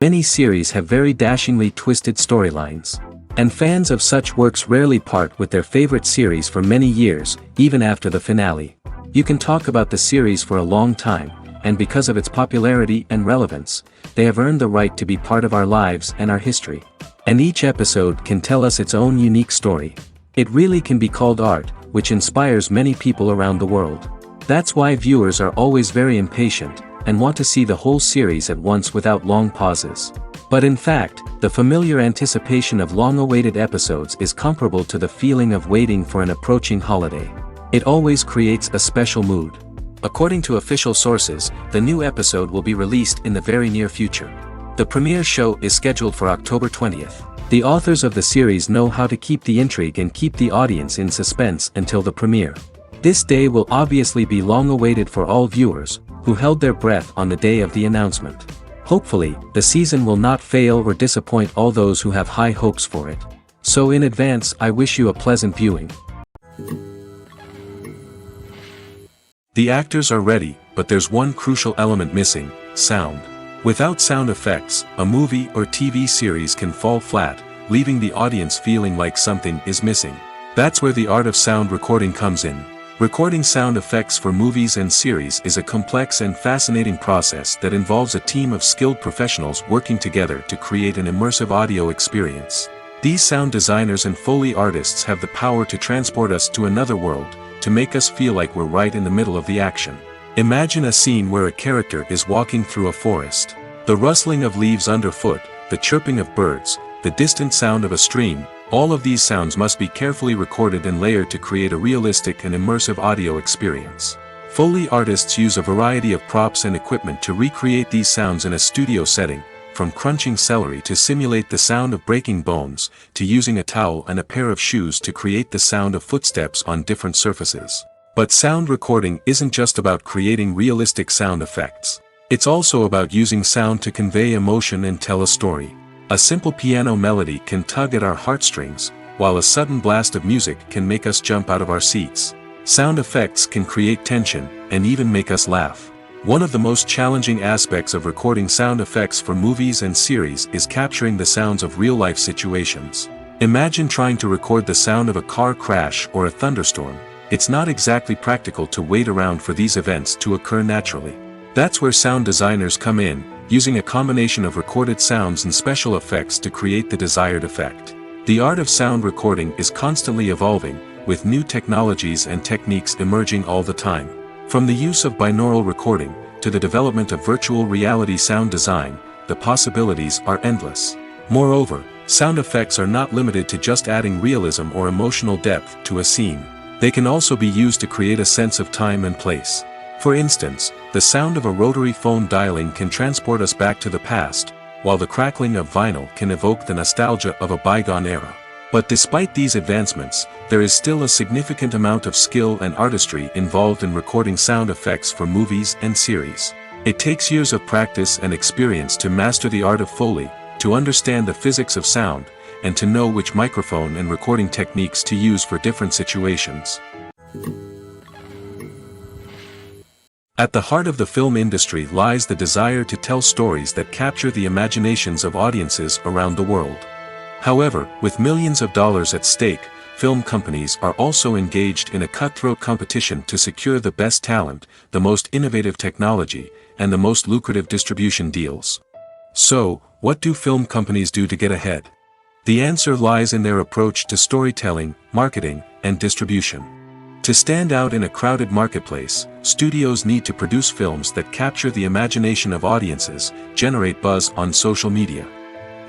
Many series have very dashingly twisted storylines. And fans of such works rarely part with their favorite series for many years, even after the finale. You can talk about the series for a long time, and because of its popularity and relevance, they have earned the right to be part of our lives and our history. And each episode can tell us its own unique story. It really can be called art, which inspires many people around the world. That's why viewers are always very impatient, and want to see the whole series at once without long pauses. But in fact, the familiar anticipation of long-awaited episodes is comparable to the feeling of waiting for an approaching holiday. It always creates a special mood. According to official sources, the new episode will be released in the very near future. The premiere show is scheduled for October 20th. The authors of the series know how to keep the intrigue and keep the audience in suspense until the premiere. This day will obviously be long awaited for all viewers, who held their breath on the day of the announcement. Hopefully, the season will not fail or disappoint all those who have high hopes for it. So in advance, I wish you a pleasant viewing. The actors are ready, but there's one crucial element missing: sound. Without sound effects, a movie or TV series can fall flat, leaving the audience feeling like something is missing. That's where the art of sound recording comes in. Recording sound effects for movies and series is a complex and fascinating process that involves a team of skilled professionals working together to create an immersive audio experience. These sound designers and Foley artists have the power to transport us to another world, to make us feel like we're right in the middle of the action. Imagine a scene where a character is walking through a forest. The rustling of leaves underfoot, the chirping of birds, the distant sound of a stream, all of these sounds must be carefully recorded and layered to create a realistic and immersive audio experience. Foley artists use a variety of props and equipment to recreate these sounds in a studio setting, from crunching celery to simulate the sound of breaking bones, to using a towel and a pair of shoes to create the sound of footsteps on different surfaces. But sound recording isn't just about creating realistic sound effects. It's also about using sound to convey emotion and tell a story. A simple piano melody can tug at our heartstrings, while a sudden blast of music can make us jump out of our seats. Sound effects can create tension, and even make us laugh. One of the most challenging aspects of recording sound effects for movies and series is capturing the sounds of real-life situations. Imagine trying to record the sound of a car crash or a thunderstorm. It's not exactly practical to wait around for these events to occur naturally. That's where sound designers come in, using a combination of recorded sounds and special effects to create the desired effect. The art of sound recording is constantly evolving, with new technologies and techniques emerging all the time. From the use of binaural recording, to the development of virtual reality sound design, the possibilities are endless. Moreover, sound effects are not limited to just adding realism or emotional depth to a scene. They can also be used to create a sense of time and place. For instance, the sound of a rotary phone dialing can transport us back to the past, while the crackling of vinyl can evoke the nostalgia of a bygone era. But despite these advancements, there is still a significant amount of skill and artistry involved in recording sound effects for movies and series. It takes years of practice and experience to master the art of Foley, to understand the physics of sound, and to know which microphone and recording techniques to use for different situations. At the heart of the film industry lies the desire to tell stories that capture the imaginations of audiences around the world. However, with millions of dollars at stake, film companies are also engaged in a cutthroat competition to secure the best talent, the most innovative technology, and the most lucrative distribution deals. So, what do film companies do to get ahead? The answer lies in their approach to storytelling, marketing, and distribution. To stand out in a crowded marketplace, studios need to produce films that capture the imagination of audiences, generate buzz on social media.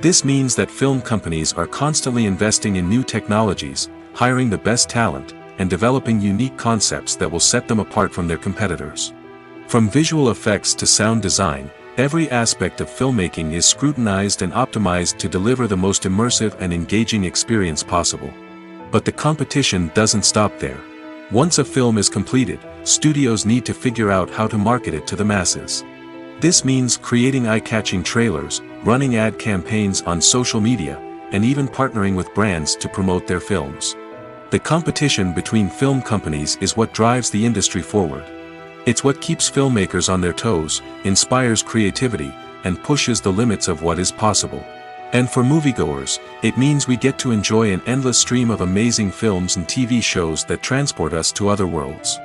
This means that film companies are constantly investing in new technologies, hiring the best talent, and developing unique concepts that will set them apart from their competitors. From visual effects to sound design, every aspect of filmmaking is scrutinized and optimized to deliver the most immersive and engaging experience possible. But the competition doesn't stop there. Once a film is completed, studios need to figure out how to market it to the masses. This means creating eye-catching trailers, running ad campaigns on social media, and even partnering with brands to promote their films. The competition between film companies is what drives the industry forward. It's what keeps filmmakers on their toes, inspires creativity, and pushes the limits of what is possible. And for moviegoers, it means we get to enjoy an endless stream of amazing films and TV shows that transport us to other worlds.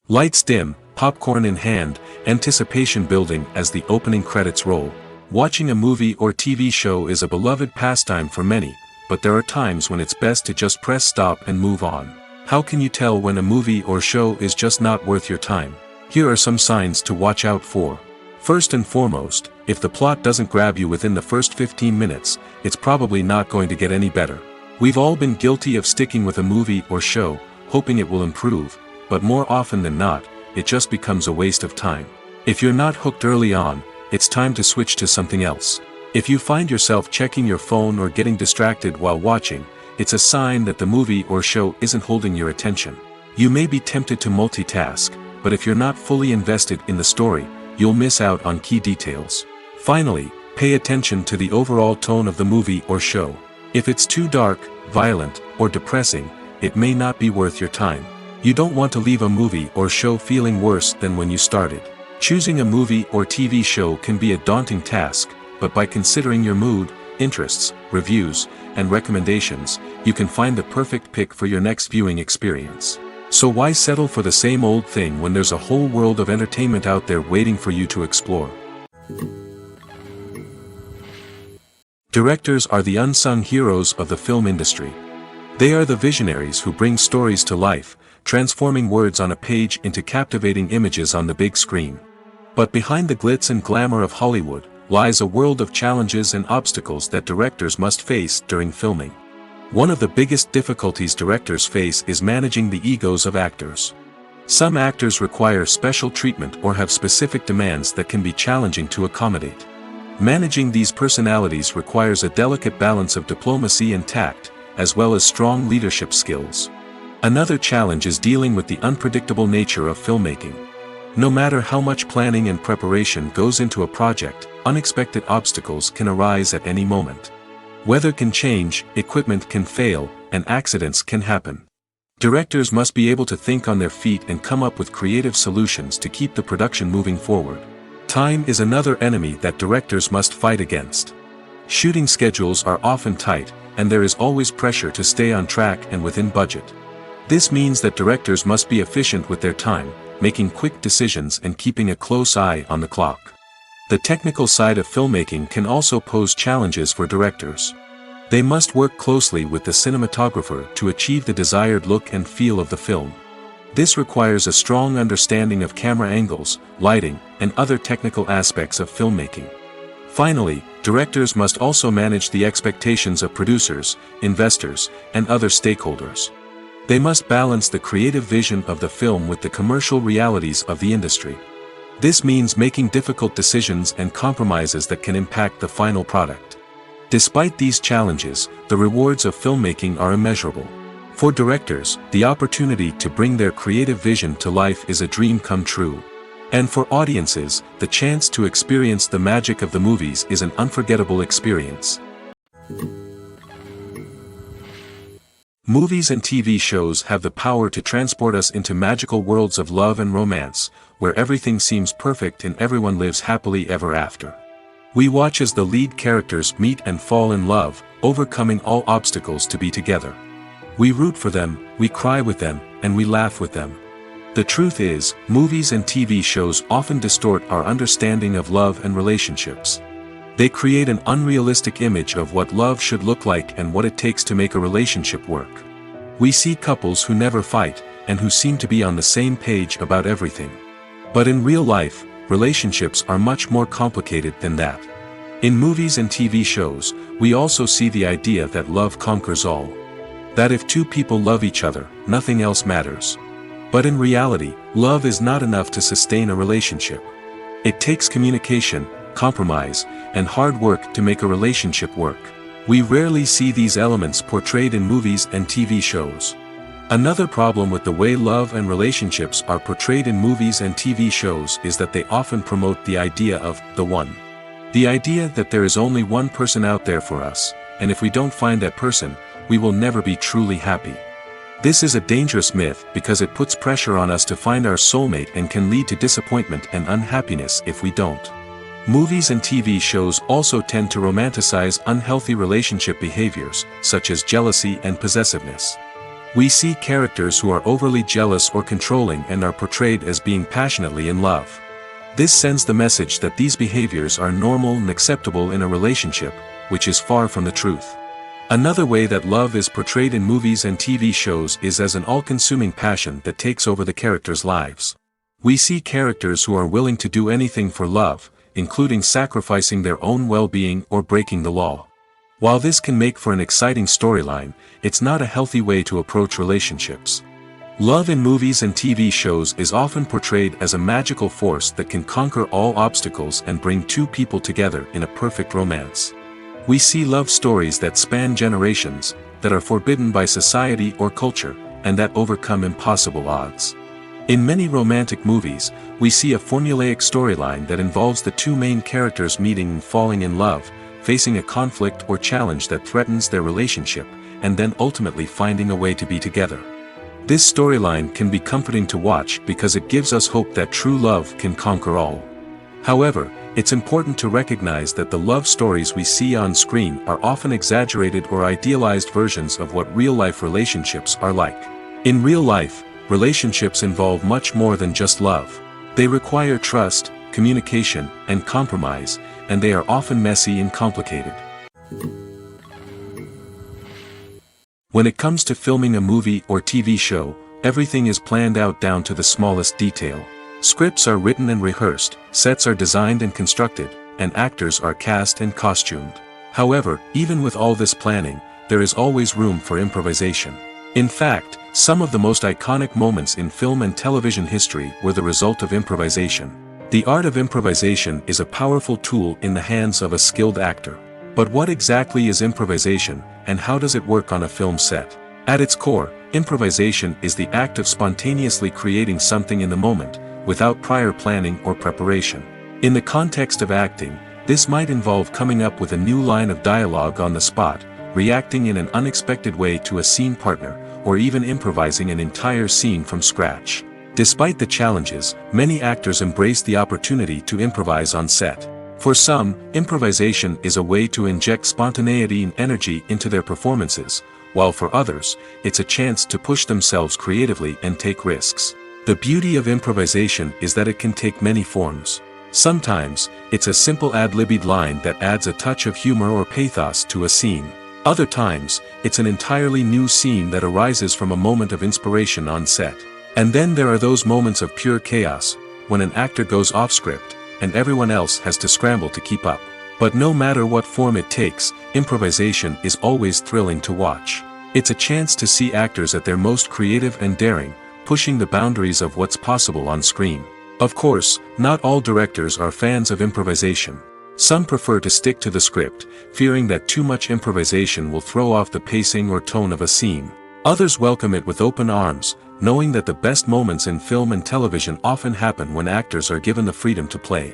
Lights dim, popcorn in hand, anticipation building as the opening credits roll. Watching a movie or TV show is a beloved pastime for many, but there are times when it's best to just press stop and move on. How can you tell when a movie or show is just not worth your time? Here are some signs to watch out for. First and foremost, if the plot doesn't grab you within the first 15 minutes, it's probably not going to get any better. We've all been guilty of sticking with a movie or show, hoping it will improve, but more often than not, it just becomes a waste of time. If you're not hooked early on, it's time to switch to something else. If you find yourself checking your phone or getting distracted while watching, it's a sign that the movie or show isn't holding your attention. You may be tempted to multitask, but if you're not fully invested in the story, you'll miss out on key details. Finally, pay attention to the overall tone of the movie or show. If it's too dark, violent, or depressing, it may not be worth your time. You don't want to leave a movie or show feeling worse than when you started. Choosing a movie or TV show can be a daunting task, but by considering your mood, interests, reviews, and recommendations, you can find the perfect pick for your next viewing experience. So why settle for the same old thing when there's a whole world of entertainment out there waiting for you to explore? Directors are the unsung heroes of the film industry. They are the visionaries who bring stories to life, transforming words on a page into captivating images on the big screen. But behind the glitz and glamour of Hollywood, lies a world of challenges and obstacles that directors must face during filming. One of the biggest difficulties directors face is managing the egos of actors. Some actors require special treatment or have specific demands that can be challenging to accommodate. Managing these personalities requires a delicate balance of diplomacy and tact, as well as strong leadership skills. Another challenge is dealing with the unpredictable nature of filmmaking. No matter how much planning and preparation goes into a project, unexpected obstacles can arise at any moment. Weather can change, equipment can fail, and accidents can happen. Directors must be able to think on their feet and come up with creative solutions to keep the production moving forward. Time is another enemy that directors must fight against. Shooting schedules are often tight, and there is always pressure to stay on track and within budget. This means that directors must be efficient with their time, making quick decisions and keeping a close eye on the clock. The technical side of filmmaking can also pose challenges for directors. They must work closely with the cinematographer to achieve the desired look and feel of the film. This requires a strong understanding of camera angles, lighting, and other technical aspects of filmmaking. Finally, directors must also manage the expectations of producers, investors, and other stakeholders. They must balance the creative vision of the film with the commercial realities of the industry. This means making difficult decisions and compromises that can impact the final product. Despite these challenges, the rewards of filmmaking are immeasurable. For directors, the opportunity to bring their creative vision to life is a dream come true. And for audiences, the chance to experience the magic of the movies is an unforgettable experience. Movies and TV shows have the power to transport us into magical worlds of love and romance, where everything seems perfect and everyone lives happily ever after. We watch as the lead characters meet and fall in love, overcoming all obstacles to be together. We root for them, we cry with them, and we laugh with them. The truth is, movies and TV shows often distort our understanding of love and relationships. They create an unrealistic image of what love should look like and what it takes to make a relationship work. We see couples who never fight, and who seem to be on the same page about everything. But in real life, relationships are much more complicated than that. In movies and TV shows, we also see the idea that love conquers all. That if two people love each other, nothing else matters. But in reality, love is not enough to sustain a relationship. It takes communication, compromise, and hard work to make a relationship work. We rarely see these elements portrayed in movies and TV shows. Another problem with the way love and relationships are portrayed in movies and TV shows is that they often promote the idea of the one. The idea that there is only one person out there for us, and if we don't find that person, we will never be truly happy. This is a dangerous myth because it puts pressure on us to find our soulmate and can lead to disappointment and unhappiness if we don't. Movies and TV shows also tend to romanticize unhealthy relationship behaviors, such as jealousy and possessiveness. We see characters who are overly jealous or controlling and are portrayed as being passionately in love. This sends the message that these behaviors are normal and acceptable in a relationship, which is far from the truth. Another way that love is portrayed in movies and TV shows is as an all-consuming passion that takes over the characters' lives. We see characters who are willing to do anything for love, including sacrificing their own well-being or breaking the law. While this can make for an exciting storyline, it's not a healthy way to approach relationships. Love in movies and TV shows is often portrayed as a magical force that can conquer all obstacles and bring two people together in a perfect romance. We see love stories that span generations, that are forbidden by society or culture, and that overcome impossible odds. In many romantic movies, we see a formulaic storyline that involves the two main characters meeting and falling in love, facing a conflict or challenge that threatens their relationship, and then ultimately finding a way to be together. This storyline can be comforting to watch because it gives us hope that true love can conquer all. However, it's important to recognize that the love stories we see on screen are often exaggerated or idealized versions of what real-life relationships are like. In real life, relationships involve much more than just love. They require trust, communication, and compromise, and they are often messy and complicated. When it comes to filming a movie or TV show, everything is planned out down to the smallest detail. Scripts are written and rehearsed, sets are designed and constructed, and actors are cast and costumed. However, even with all this planning, there is always room for improvisation. In fact, some of the most iconic moments in film and television history were the result of improvisation. The art of improvisation is a powerful tool in the hands of a skilled actor. But what exactly is improvisation, and how does it work on a film set? At its core, improvisation is the act of spontaneously creating something in the moment, without prior planning or preparation. In the context of acting, this might involve coming up with a new line of dialogue on the spot, reacting in an unexpected way to a scene partner, or even improvising an entire scene from scratch. Despite the challenges, many actors embrace the opportunity to improvise on set. For some, improvisation is a way to inject spontaneity and energy into their performances, while for others, it's a chance to push themselves creatively and take risks. The beauty of improvisation is that it can take many forms. Sometimes, it's a simple ad-libbed line that adds a touch of humor or pathos to a scene. Other times, it's an entirely new scene that arises from a moment of inspiration on set. And then there are those moments of pure chaos, when an actor goes off script, and everyone else has to scramble to keep up. But no matter what form it takes, improvisation is always thrilling to watch. It's a chance to see actors at their most creative and daring, pushing the boundaries of what's possible on screen. Of course, not all directors are fans of improvisation. Some prefer to stick to the script, fearing that too much improvisation will throw off the pacing or tone of a scene. Others welcome it with open arms, knowing that the best moments in film and television often happen when actors are given the freedom to play.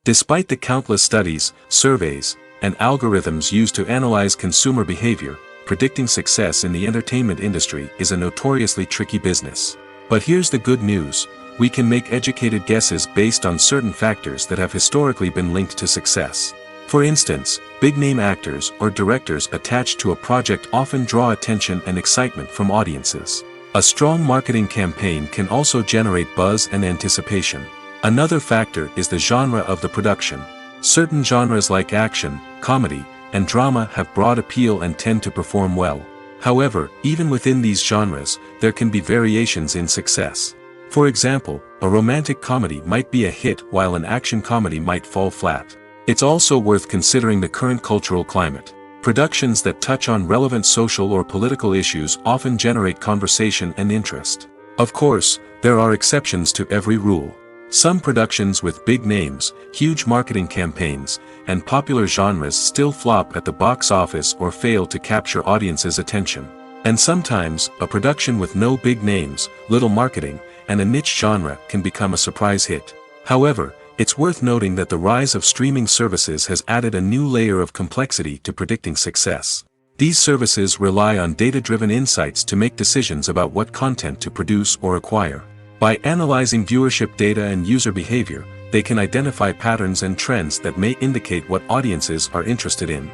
Despite the countless studies, surveys, and algorithms used to analyze consumer behavior, predicting success in the entertainment industry is a notoriously tricky business. But here's the good news: we can make educated guesses based on certain factors that have historically been linked to success. For instance, big-name actors or directors attached to a project often draw attention and excitement from audiences. A strong marketing campaign can also generate buzz and anticipation. Another factor is the genre of the production. Certain genres like action, comedy, and drama have broad appeal and tend to perform well. However, even within these genres, there can be variations in success. For example, a romantic comedy might be a hit while an action comedy might fall flat. It's also worth considering the current cultural climate. Productions that touch on relevant social or political issues often generate conversation and interest. Of course, there are exceptions to every rule. Some productions with big names, huge marketing campaigns, and popular genres still flop at the box office or fail to capture audiences' attention. And sometimes, a production with no big names, little marketing, and a niche genre can become a surprise hit. However, it's worth noting that the rise of streaming services has added a new layer of complexity to predicting success. These services rely on data-driven insights to make decisions about what content to produce or acquire. By analyzing viewership data and user behavior, they can identify patterns and trends that may indicate what audiences are interested in.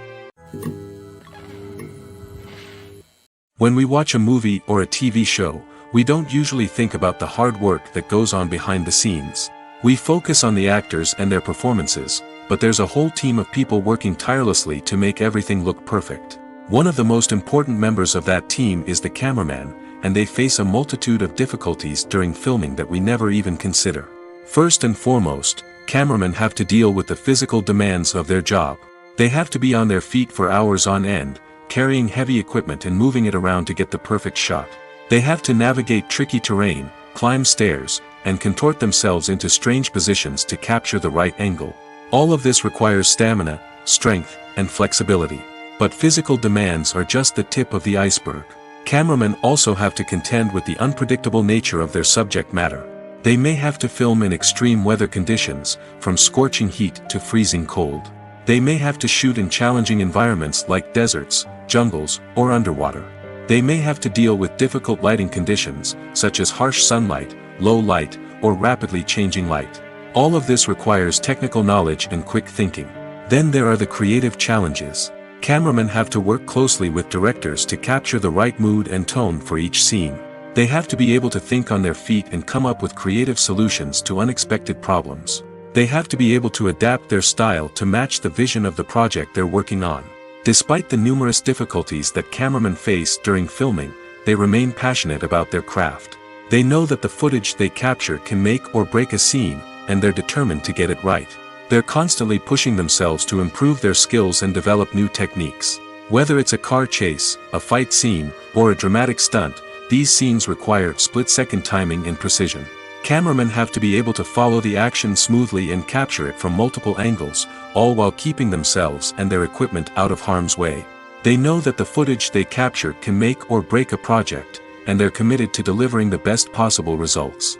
When we watch a movie or a TV show, we don't usually think about the hard work that goes on behind the scenes. We focus on the actors and their performances, but there's a whole team of people working tirelessly to make everything look perfect. One of the most important members of that team is the cameraman, and they face a multitude of difficulties during filming that we never even consider. First and foremost, cameramen have to deal with the physical demands of their job. They have to be on their feet for hours on end, carrying heavy equipment and moving it around to get the perfect shot. They have to navigate tricky terrain, climb stairs, and contort themselves into strange positions to capture the right angle. All of this requires stamina, strength, and flexibility. But physical demands are just the tip of the iceberg. Cameramen also have to contend with the unpredictable nature of their subject matter. They may have to film in extreme weather conditions, from scorching heat to freezing cold. They may have to shoot in challenging environments like deserts, jungles, or underwater. They may have to deal with difficult lighting conditions, such as harsh sunlight, low light, or rapidly changing light. All of this requires technical knowledge and quick thinking. Then there are the creative challenges. Cameramen have to work closely with directors to capture the right mood and tone for each scene. They have to be able to think on their feet and come up with creative solutions to unexpected problems. They have to be able to adapt their style to match the vision of the project they're working on. Despite the numerous difficulties that cameramen face during filming, they remain passionate about their craft. They know that the footage they capture can make or break a scene, and they're determined to get it right. They're constantly pushing themselves to improve their skills and develop new techniques. Whether it's a car chase, a fight scene, or a dramatic stunt, these scenes require split-second timing and precision. Cameramen have to be able to follow the action smoothly and capture it from multiple angles, all while keeping themselves and their equipment out of harm's way. They know that the footage they capture can make or break a project, and they're committed to delivering the best possible results.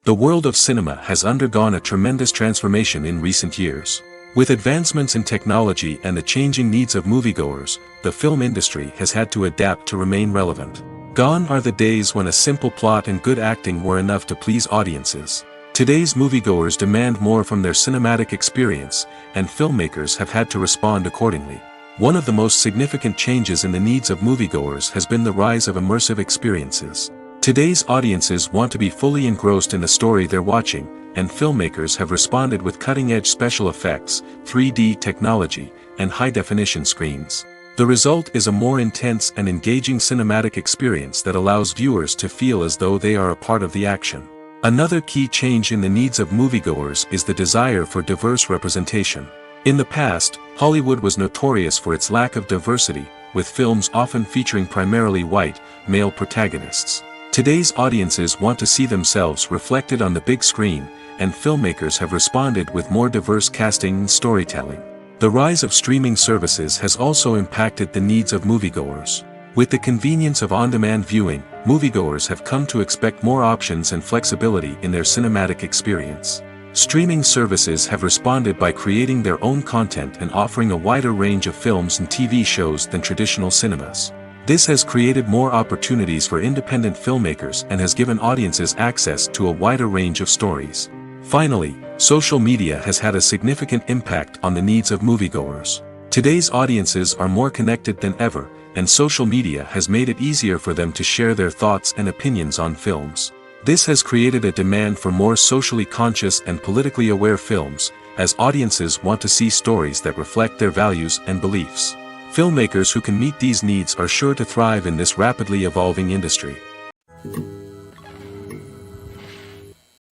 The world of cinema has undergone a tremendous transformation in recent years. With advancements in technology and the changing needs of moviegoers, the film industry has had to adapt to remain relevant. Gone are the days when a simple plot and good acting were enough to please audiences. Today's moviegoers demand more from their cinematic experience, and filmmakers have had to respond accordingly. One of the most significant changes in the needs of moviegoers has been the rise of immersive experiences. Today's audiences want to be fully engrossed in the story they're watching, and filmmakers have responded with cutting-edge special effects, 3D technology, and high-definition screens. The result is a more intense and engaging cinematic experience that allows viewers to feel as though they are a part of the action. Another key change in the needs of moviegoers is the desire for diverse representation. In the past, Hollywood was notorious for its lack of diversity, with films often featuring primarily white, male protagonists. Today's audiences want to see themselves reflected on the big screen, and filmmakers have responded with more diverse casting and storytelling. The rise of streaming services has also impacted the needs of moviegoers. With the convenience of on-demand viewing, moviegoers have come to expect more options and flexibility in their cinematic experience. Streaming services have responded by creating their own content and offering a wider range of films and TV shows than traditional cinemas. This has created more opportunities for independent filmmakers and has given audiences access to a wider range of stories. Finally, social media has had a significant impact on the needs of moviegoers. Today's audiences are more connected than ever, and social media has made it easier for them to share their thoughts and opinions on films. This has created a demand for more socially conscious and politically aware films, as audiences want to see stories that reflect their values and beliefs. Filmmakers who can meet these needs are sure to thrive in this rapidly evolving industry.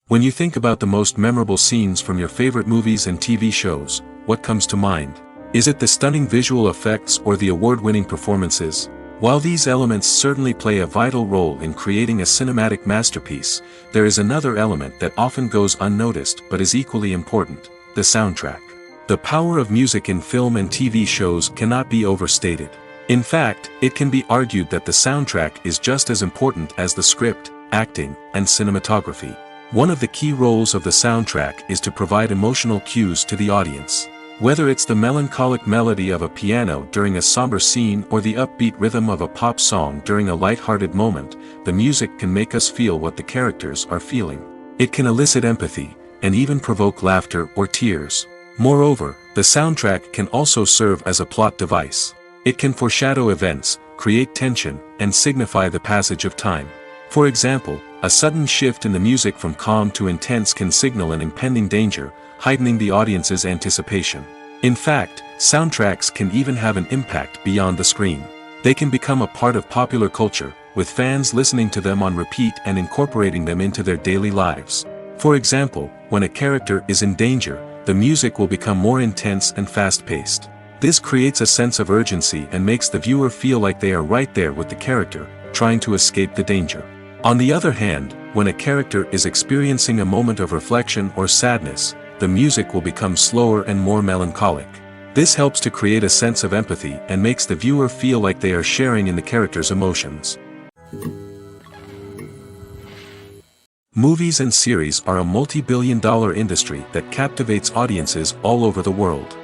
When you think about the most memorable scenes from your favorite movies and TV shows, what comes to mind? Is it the stunning visual effects or the award-winning performances? While these elements certainly play a vital role in creating a cinematic masterpiece, there is another element that often goes unnoticed but is equally important: the soundtrack. The power of music in film and TV shows cannot be overstated. In fact, it can be argued that the soundtrack is just as important as the script, acting, and cinematography. One of the key roles of the soundtrack is to provide emotional cues to the audience. Whether it's the melancholic melody of a piano during a somber scene or the upbeat rhythm of a pop song during a light-hearted moment, the music can make us feel what the characters are feeling. It can elicit empathy, and even provoke laughter or tears. Moreover, the soundtrack can also serve as a plot device. It can foreshadow events, create tension, and signify the passage of time. For example, a sudden shift in the music from calm to intense can signal an impending danger, heightening the audience's anticipation. In fact, soundtracks can even have an impact beyond the screen. They can become a part of popular culture, with fans listening to them on repeat and incorporating them into their daily lives. For example, when a character is in danger, the music will become more intense and fast-paced. This creates a sense of urgency and makes the viewer feel like they are right there with the character, trying to escape the danger. On the other hand, when a character is experiencing a moment of reflection or sadness, the music will become slower and more melancholic. This helps to create a sense of empathy and makes the viewer feel like they are sharing in the character's emotions. Movies and series are a multi-billion-dollar industry that captivates audiences all over the world.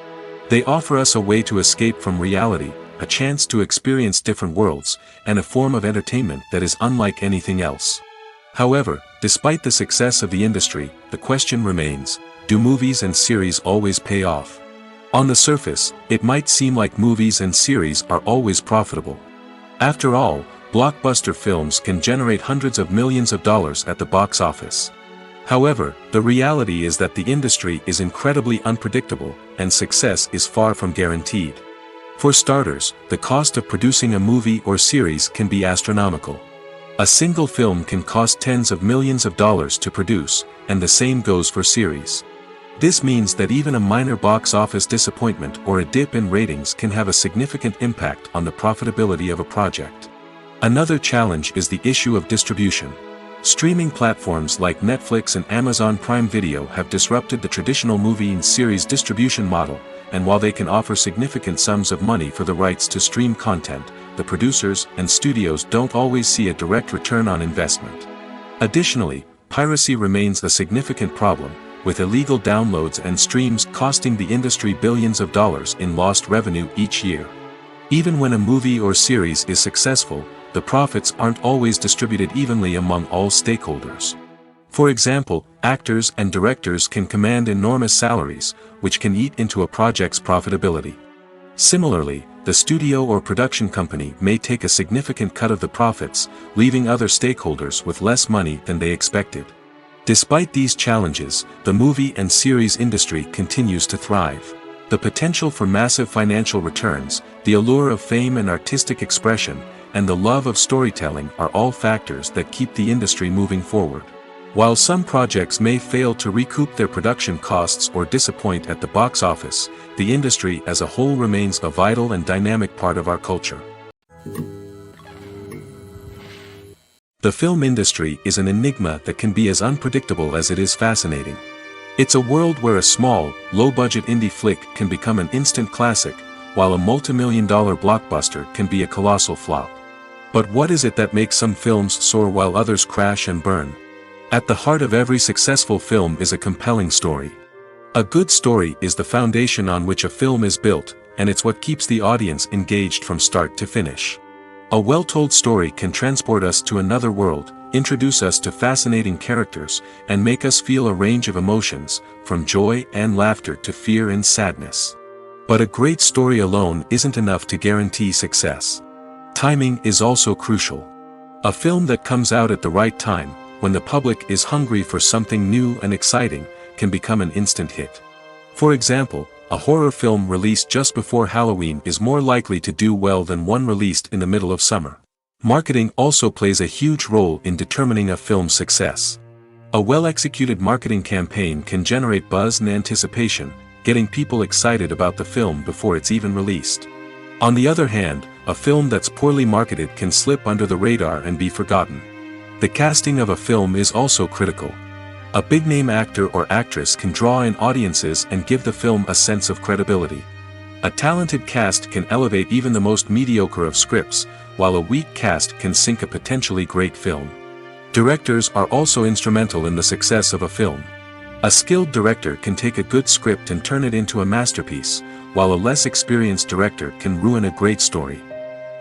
They offer us a way to escape from reality, a chance to experience different worlds, and a form of entertainment that is unlike anything else. However, despite the success of the industry, the question remains, do movies and series always pay off? On the surface, it might seem like movies and series are always profitable. After all, blockbuster films can generate hundreds of millions of dollars at the box office. However, the reality is that the industry is incredibly unpredictable, and success is far from guaranteed. For starters, the cost of producing a movie or series can be astronomical. A single film can cost tens of millions of dollars to produce, and the same goes for series. This means that even a minor box office disappointment or a dip in ratings can have a significant impact on the profitability of a project. Another challenge is the issue of distribution. Streaming platforms like Netflix and Amazon Prime Video have disrupted the traditional movie and series distribution model, and while they can offer significant sums of money for the rights to stream content, the producers and studios don't always see a direct return on investment. Additionally, piracy remains a significant problem, with illegal downloads and streams costing the industry billions of dollars in lost revenue each year. Even when a movie or series is successful, the profits aren't always distributed evenly among all stakeholders. For example, actors and directors can command enormous salaries, which can eat into a project's profitability. Similarly, the studio or production company may take a significant cut of the profits, leaving other stakeholders with less money than they expected. Despite these challenges, the movie and series industry continues to thrive. The potential for massive financial returns, the allure of fame and artistic expression, and the love of storytelling are all factors that keep the industry moving forward. While some projects may fail to recoup their production costs or disappoint at the box office, the industry as a whole remains a vital and dynamic part of our culture. The film industry is an enigma that can be as unpredictable as it is fascinating. It's a world where a small, low-budget indie flick can become an instant classic, while a multi-million-dollar blockbuster can be a colossal flop. But what is it that makes some films soar while others crash and burn? At the heart of every successful film is a compelling story. A good story is the foundation on which a film is built, and it's what keeps the audience engaged from start to finish. A well-told story can transport us to another world, introduce us to fascinating characters, and make us feel a range of emotions, from joy and laughter to fear and sadness. But a great story alone isn't enough to guarantee success. Timing is also crucial. A film that comes out at the right time, when the public is hungry for something new and exciting, can become an instant hit. For example, a horror film released just before Halloween is more likely to do well than one released in the middle of summer. Marketing also plays a huge role in determining a film's success. A well-executed marketing campaign can generate buzz and anticipation, getting people excited about the film before it's even released. On the other hand, a film that's poorly marketed can slip under the radar and be forgotten. The casting of a film is also critical. A big-name actor or actress can draw in audiences and give the film a sense of credibility. A talented cast can elevate even the most mediocre of scripts, while a weak cast can sink a potentially great film. Directors are also instrumental in the success of a film. A skilled director can take a good script and turn it into a masterpiece, while a less experienced director can ruin a great story.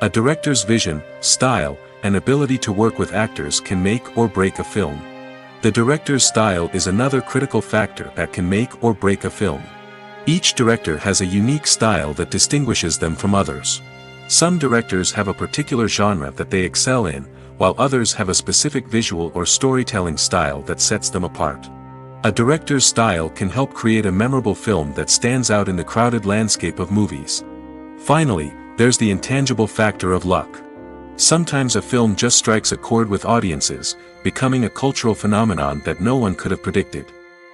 A director's vision, style, and ability to work with actors can make or break a film. The director's style is another critical factor that can make or break a film. Each director has a unique style that distinguishes them from others. Some directors have a particular genre that they excel in, while others have a specific visual or storytelling style that sets them apart. A director's style can help create a memorable film that stands out in the crowded landscape of movies. Finally, there's the intangible factor of luck. Sometimes a film just strikes a chord with audiences, becoming a cultural phenomenon that no one could have predicted.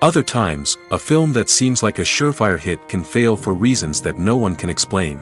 Other times, a film that seems like a surefire hit can fail for reasons that no one can explain.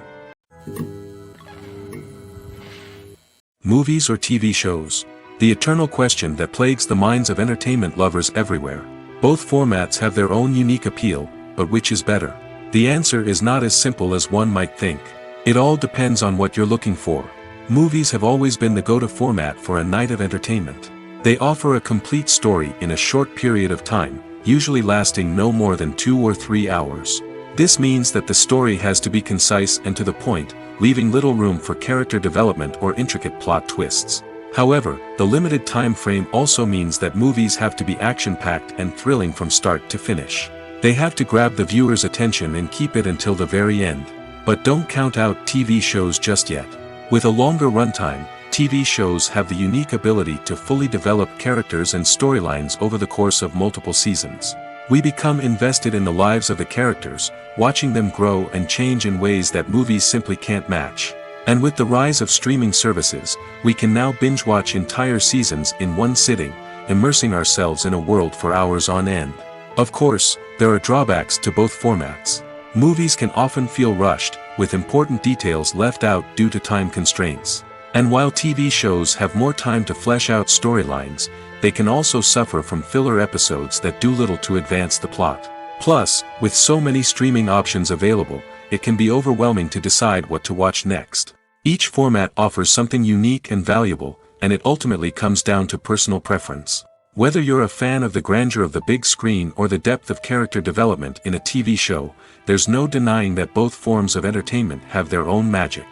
Movies or TV shows? The eternal question that plagues the minds of entertainment lovers everywhere. Both formats have their own unique appeal, but which is better? The answer is not as simple as one might think. It all depends on what you're looking for. Movies have always been the go-to format for a night of entertainment. They offer a complete story in a short period of time, usually lasting no more than 2 or 3 hours. This means that the story has to be concise and to the point, leaving little room for character development or intricate plot twists. However, the limited time frame also means that movies have to be action-packed and thrilling from start to finish. They have to grab the viewer's attention and keep it until the very end. But don't count out TV shows just yet. With a longer runtime, TV shows have the unique ability to fully develop characters and storylines over the course of multiple seasons. We become invested in the lives of the characters, watching them grow and change in ways that movies simply can't match. And with the rise of streaming services, we can now binge-watch entire seasons in one sitting, immersing ourselves in a world for hours on end. Of course, there are drawbacks to both formats. Movies can often feel rushed, with important details left out due to time constraints. And while TV shows have more time to flesh out storylines, they can also suffer from filler episodes that do little to advance the plot. Plus, with so many streaming options available, it can be overwhelming to decide what to watch next. Each format offers something unique and valuable, and it ultimately comes down to personal preference. Whether you're a fan of the grandeur of the big screen or the depth of character development in a TV show, there's no denying that both forms of entertainment have their own magic.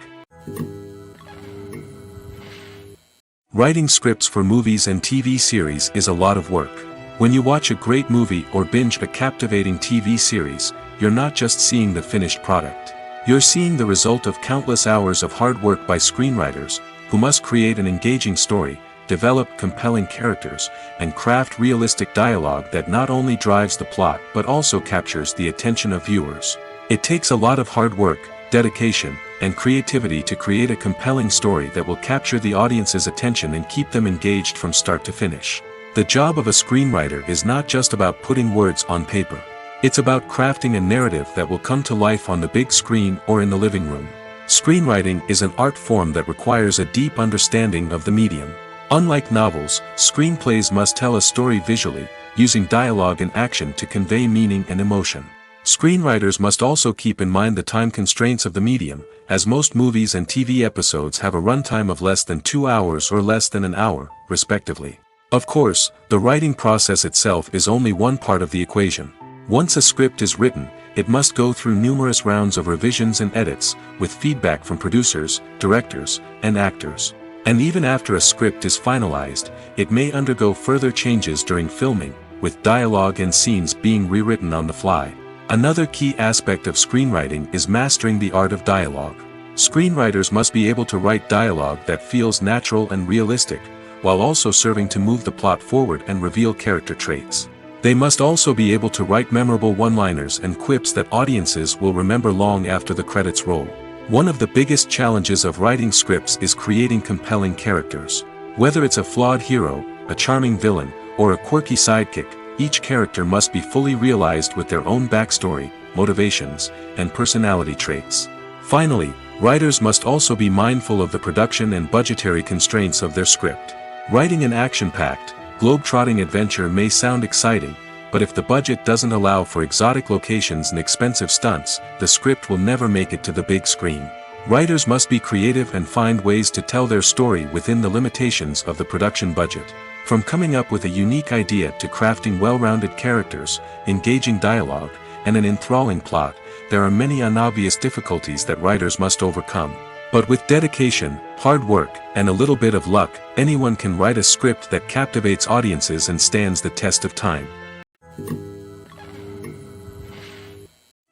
Writing scripts for movies and TV series is a lot of work. When you watch a great movie or binge a captivating TV series, you're not just seeing the finished product. You're seeing the result of countless hours of hard work by screenwriters, who must create an engaging story, develop compelling characters, and craft realistic dialogue that not only drives the plot but also captures the attention of viewers. It takes a lot of hard work, dedication, and creativity to create a compelling story that will capture the audience's attention and keep them engaged from start to finish. The job of a screenwriter is not just about putting words on paper. It's about crafting a narrative that will come to life on the big screen or in the living room. Screenwriting is an art form that requires a deep understanding of the medium. Unlike novels, screenplays must tell a story visually, using dialogue and action to convey meaning and emotion. Screenwriters must also keep in mind the time constraints of the medium, as most movies and TV episodes have a runtime of less than 2 hours or less than an hour, respectively. Of course, the writing process itself is only one part of the equation. Once a script is written, it must go through numerous rounds of revisions and edits, with feedback from producers, directors, and actors. And even after a script is finalized, it may undergo further changes during filming, with dialogue and scenes being rewritten on the fly. Another key aspect of screenwriting is mastering the art of dialogue. Screenwriters must be able to write dialogue that feels natural and realistic, while also serving to move the plot forward and reveal character traits. They must also be able to write memorable one-liners and quips that audiences will remember long after the credits roll. One of the biggest challenges of writing scripts is creating compelling characters. Whether it's a flawed hero, a charming villain, or a quirky sidekick, each character must be fully realized with their own backstory, motivations, and personality traits. Finally, writers must also be mindful of the production and budgetary constraints of their script. Writing an action-packed, globe-trotting adventure may sound exciting, but if the budget doesn't allow for exotic locations and expensive stunts, the script will never make it to the big screen. Writers must be creative and find ways to tell their story within the limitations of the production budget. From coming up with a unique idea to crafting well-rounded characters, engaging dialogue, and an enthralling plot, there are many unobvious difficulties that writers must overcome. But with dedication, hard work, and a little bit of luck, anyone can write a script that captivates audiences and stands the test of time.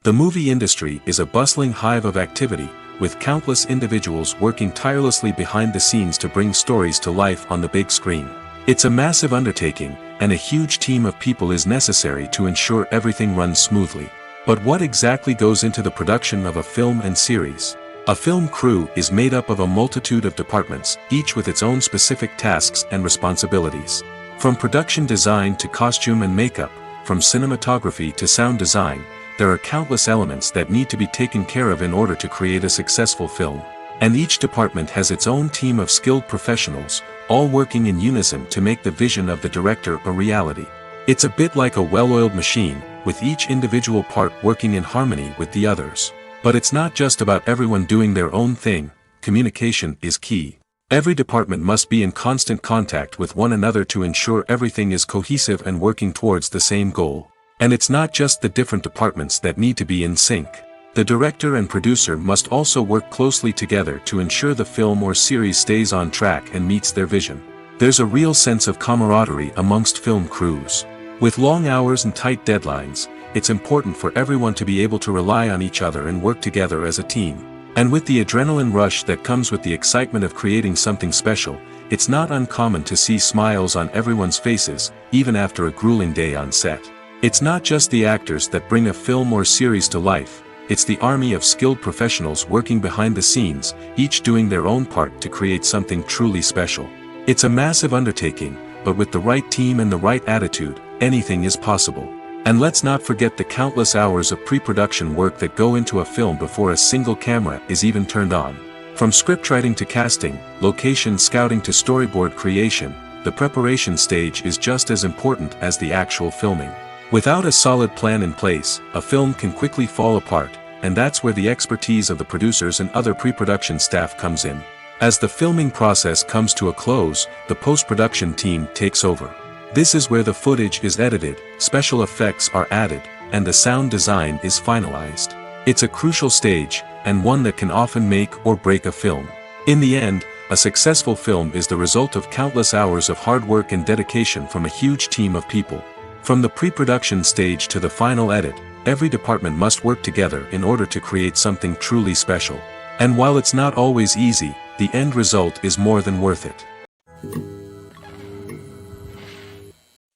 The movie industry is a bustling hive of activity, with countless individuals working tirelessly behind the scenes to bring stories to life on the big screen. It's a massive undertaking, and a huge team of people is necessary to ensure everything runs smoothly. But what exactly goes into the production of a film and series? A film crew is made up of a multitude of departments, each with its own specific tasks and responsibilities. From production design to costume and makeup, from cinematography to sound design, there are countless elements that need to be taken care of in order to create a successful film. And each department has its own team of skilled professionals, all working in unison to make the vision of the director a reality. It's a bit like a well-oiled machine, with each individual part working in harmony with the others. But it's not just about everyone doing their own thing. Communication is key. Every department must be in constant contact with one another to ensure everything is cohesive and working towards the same goal. And it's not just the different departments that need to be in sync. The director and producer must also work closely together to ensure the film or series stays on track and meets their vision. There's a real sense of camaraderie amongst film crews. With long hours and tight deadlines, it's important for everyone to be able to rely on each other and work together as a team. And with the adrenaline rush that comes with the excitement of creating something special, it's not uncommon to see smiles on everyone's faces, even after a grueling day on set. It's not just the actors that bring a film or series to life, it's the army of skilled professionals working behind the scenes, each doing their own part to create something truly special. It's a massive undertaking, but with the right team and the right attitude, anything is possible. And let's not forget the countless hours of pre-production work that go into a film before a single camera is even turned on. From scriptwriting to casting, location scouting to storyboard creation, the preparation stage is just as important as the actual filming. Without a solid plan in place, a film can quickly fall apart, and that's where the expertise of the producers and other pre-production staff comes in. As the filming process comes to a close, the post-production team takes over. This is where the footage is edited, special effects are added, and the sound design is finalized. It's a crucial stage, and one that can often make or break a film. In the end, a successful film is the result of countless hours of hard work and dedication from a huge team of people. From the pre-production stage to the final edit, every department must work together in order to create something truly special. And while it's not always easy, the end result is more than worth it.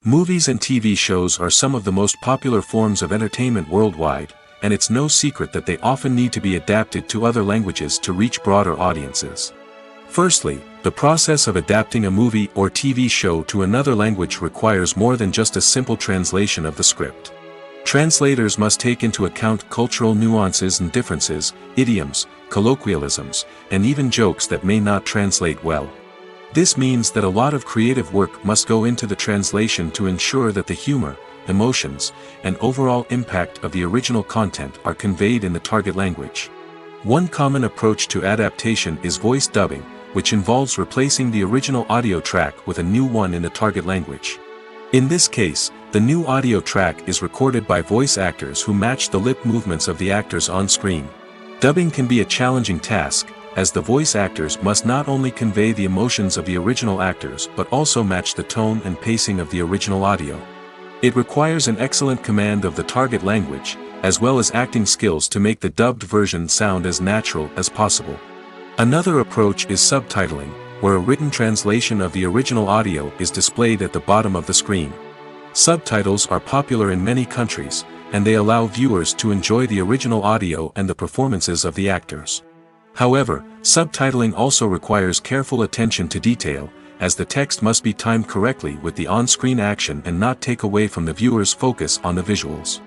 Movies and TV shows are some of the most popular forms of entertainment worldwide, and it's no secret that they often need to be adapted to other languages to reach broader audiences. Firstly, the process of adapting a movie or TV show to another language requires more than just a simple translation of the script. Translators must take into account cultural nuances and differences, idioms, colloquialisms, and even jokes that may not translate well. This means that a lot of creative work must go into the translation to ensure that the humor, emotions, and overall impact of the original content are conveyed in the target language. One common approach to adaptation is voice dubbing, which involves replacing the original audio track with a new one in the target language. In this case, the new audio track is recorded by voice actors who match the lip movements of the actors on screen. Dubbing can be a challenging task, as the voice actors must not only convey the emotions of the original actors but also match the tone and pacing of the original audio. It requires an excellent command of the target language, as well as acting skills to make the dubbed version sound as natural as possible. Another approach is subtitling, where a written translation of the original audio is displayed at the bottom of the screen. Subtitles are popular in many countries, and they allow viewers to enjoy the original audio and the performances of the actors. However, subtitling also requires careful attention to detail, as the text must be timed correctly with the on-screen action and not take away from the viewer's focus on the visuals.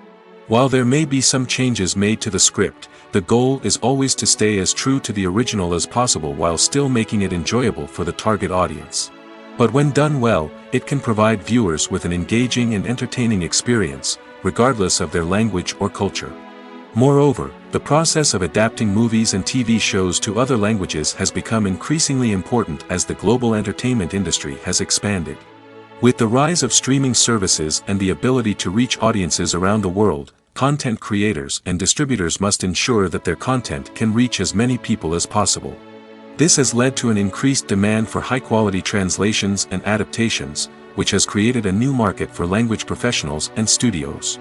While there may be some changes made to the script, the goal is always to stay as true to the original as possible while still making it enjoyable for the target audience. But when done well, it can provide viewers with an engaging and entertaining experience, regardless of their language or culture. Moreover, the process of adapting movies and TV shows to other languages has become increasingly important as the global entertainment industry has expanded. With the rise of streaming services and the ability to reach audiences around the world, content creators and distributors must ensure that their content can reach as many people as possible. This has led to an increased demand for high-quality translations and adaptations, which has created a new market for language professionals and studios.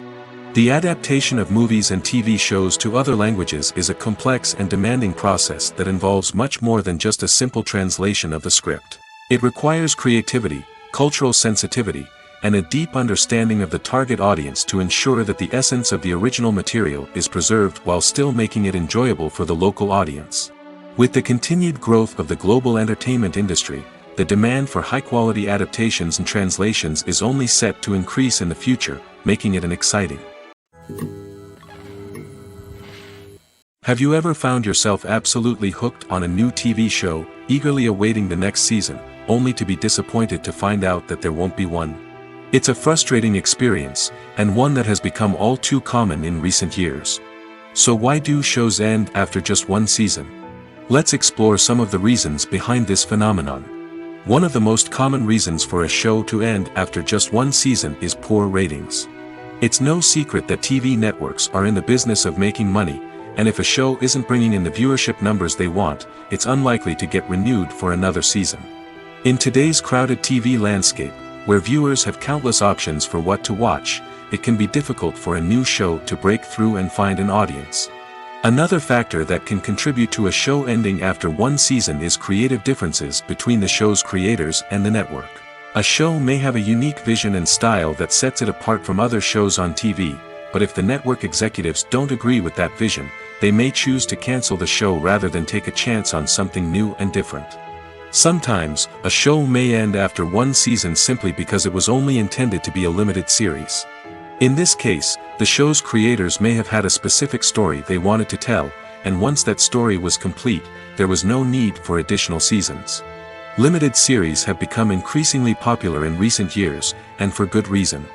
The adaptation of movies and TV shows to other languages is a complex and demanding process that involves much more than just a simple translation of the script. It requires creativity, cultural sensitivity, and a deep understanding of the target audience to ensure that the essence of the original material is preserved while still making it enjoyable for the local audience. With the continued growth of the global entertainment industry, the demand for high-quality adaptations and translations is only set to increase in the future, making it an exciting. Have you ever found yourself absolutely hooked on a new TV show, eagerly awaiting the next season, only to be disappointed to find out that there won't be one? It's a frustrating experience, and one that has become all too common in recent years. So why do shows end after just one season? Let's explore some of the reasons behind this phenomenon. One of the most common reasons for a show to end after just one season is poor ratings. It's no secret that TV networks are in the business of making money, and if a show isn't bringing in the viewership numbers they want, it's unlikely to get renewed for another season. In today's crowded TV landscape, where viewers have countless options for what to watch, it can be difficult for a new show to break through and find an audience. Another factor that can contribute to a show ending after one season is creative differences between the show's creators and the network. A show may have a unique vision and style that sets it apart from other shows on TV, but if the network executives don't agree with that vision, they may choose to cancel the show rather than take a chance on something new and different. Sometimes, a show may end after one season simply because it was only intended to be a limited series. In this case, the show's creators may have had a specific story they wanted to tell, and once that story was complete, there was no need for additional seasons. Limited series have become increasingly popular in recent years, and for good reason.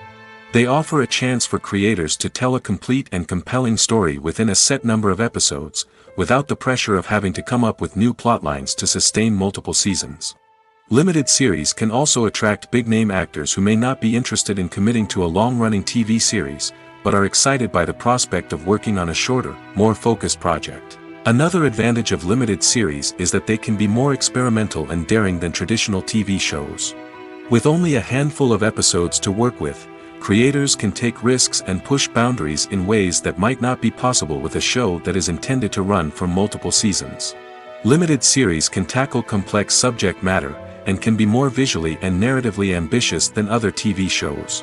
They offer a chance for creators to tell a complete and compelling story within a set number of episodes, without the pressure of having to come up with new plotlines to sustain multiple seasons. Limited series can also attract big-name actors who may not be interested in committing to a long-running TV series, but are excited by the prospect of working on a shorter, more focused project. Another advantage of limited series is that they can be more experimental and daring than traditional TV shows. With only a handful of episodes to work with, creators can take risks and push boundaries in ways that might not be possible with a show that is intended to run for multiple seasons. Limited series can tackle complex subject matter, and can be more visually and narratively ambitious than other TV shows.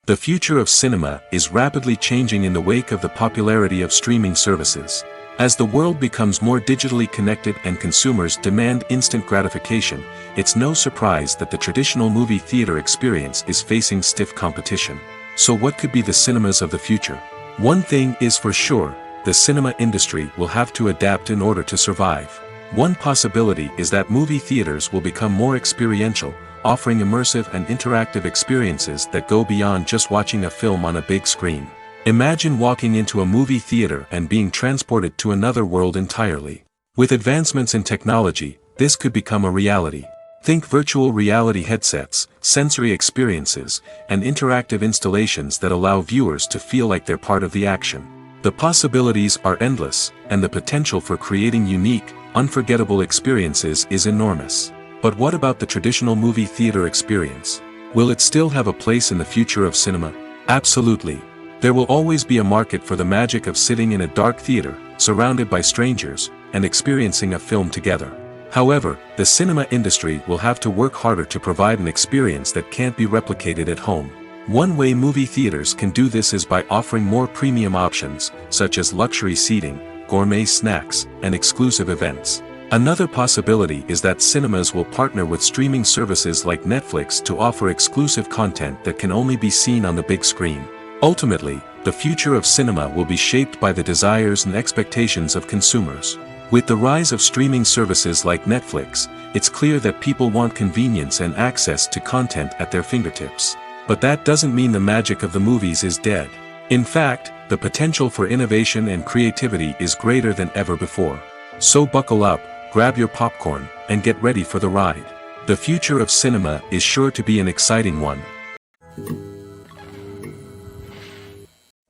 The future of cinema is rapidly changing in the wake of the popularity of streaming services. As the world becomes more digitally connected and consumers demand instant gratification, it's no surprise that the traditional movie theater experience is facing stiff competition. So what could be the cinemas of the future? One thing is for sure, the cinema industry will have to adapt in order to survive. One possibility is that movie theaters will become more experiential, offering immersive and interactive experiences that go beyond just watching a film on a big screen. Imagine walking into a movie theater and being transported to another world entirely. With advancements in technology, this could become a reality. Think virtual reality headsets, sensory experiences, and interactive installations that allow viewers to feel like they're part of the action. The possibilities are endless, and the potential for creating unique, unforgettable experiences is enormous. But what about the traditional movie theater experience? Will it still have a place in the future of cinema? Absolutely. There will always be a market for the magic of sitting in a dark theater, surrounded by strangers, and experiencing a film together. However, the cinema industry will have to work harder to provide an experience that can't be replicated at home. One way movie theaters can do this is by offering more premium options, such as luxury seating, gourmet snacks, and exclusive events. Another possibility is that cinemas will partner with streaming services like Netflix to offer exclusive content that can only be seen on the big screen. Ultimately, the future of cinema will be shaped by the desires and expectations of consumers. With the rise of streaming services like Netflix, it's clear that people want convenience and access to content at their fingertips. But that doesn't mean the magic of the movies is dead. In fact, the potential for innovation and creativity is greater than ever before. So buckle up, grab your popcorn, and get ready for the ride. The future of cinema is sure to be an exciting one.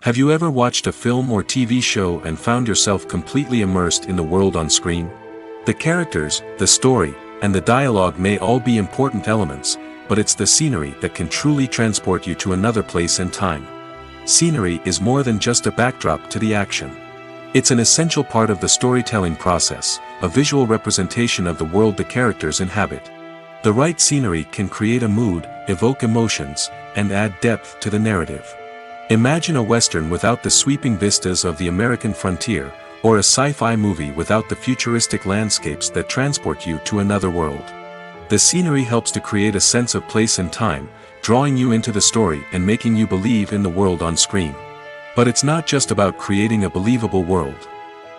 Have you ever watched a film or TV show and found yourself completely immersed in the world on screen? The characters, the story, and the dialogue may all be important elements, but it's the scenery that can truly transport you to another place and time. Scenery is more than just a backdrop to the action. It's an essential part of the storytelling process, a visual representation of the world the characters inhabit. The right scenery can create a mood, evoke emotions, and add depth to the narrative. Imagine a Western without the sweeping vistas of the American frontier, or a sci-fi movie without the futuristic landscapes that transport you to another world. The scenery helps to create a sense of place and time, drawing you into the story and making you believe in the world on screen. But it's not just about creating a believable world.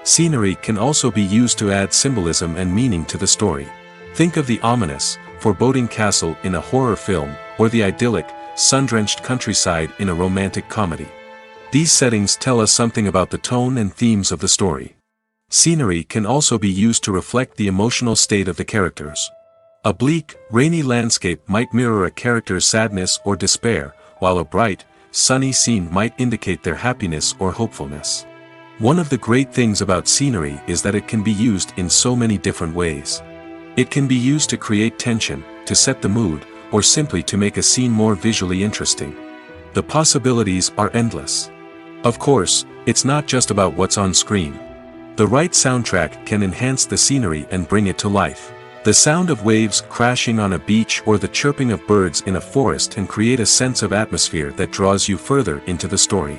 Scenery can also be used to add symbolism and meaning to the story. Think of the ominous, foreboding castle in a horror film, or the idyllic, sun-drenched countryside in a romantic comedy. These settings tell us something about the tone and themes of the story. Scenery can also be used to reflect the emotional state of the characters. A bleak, rainy landscape might mirror a character's sadness or despair, while a bright, sunny scene might indicate their happiness or hopefulness. One of the great things about scenery is that it can be used in so many different ways. It can be used to create tension, to set the mood, or simply to make a scene more visually interesting. The possibilities are endless. Of course, it's not just about what's on screen. The right soundtrack can enhance the scenery and bring it to life. The sound of waves crashing on a beach or the chirping of birds in a forest can create a sense of atmosphere that draws you further into the story.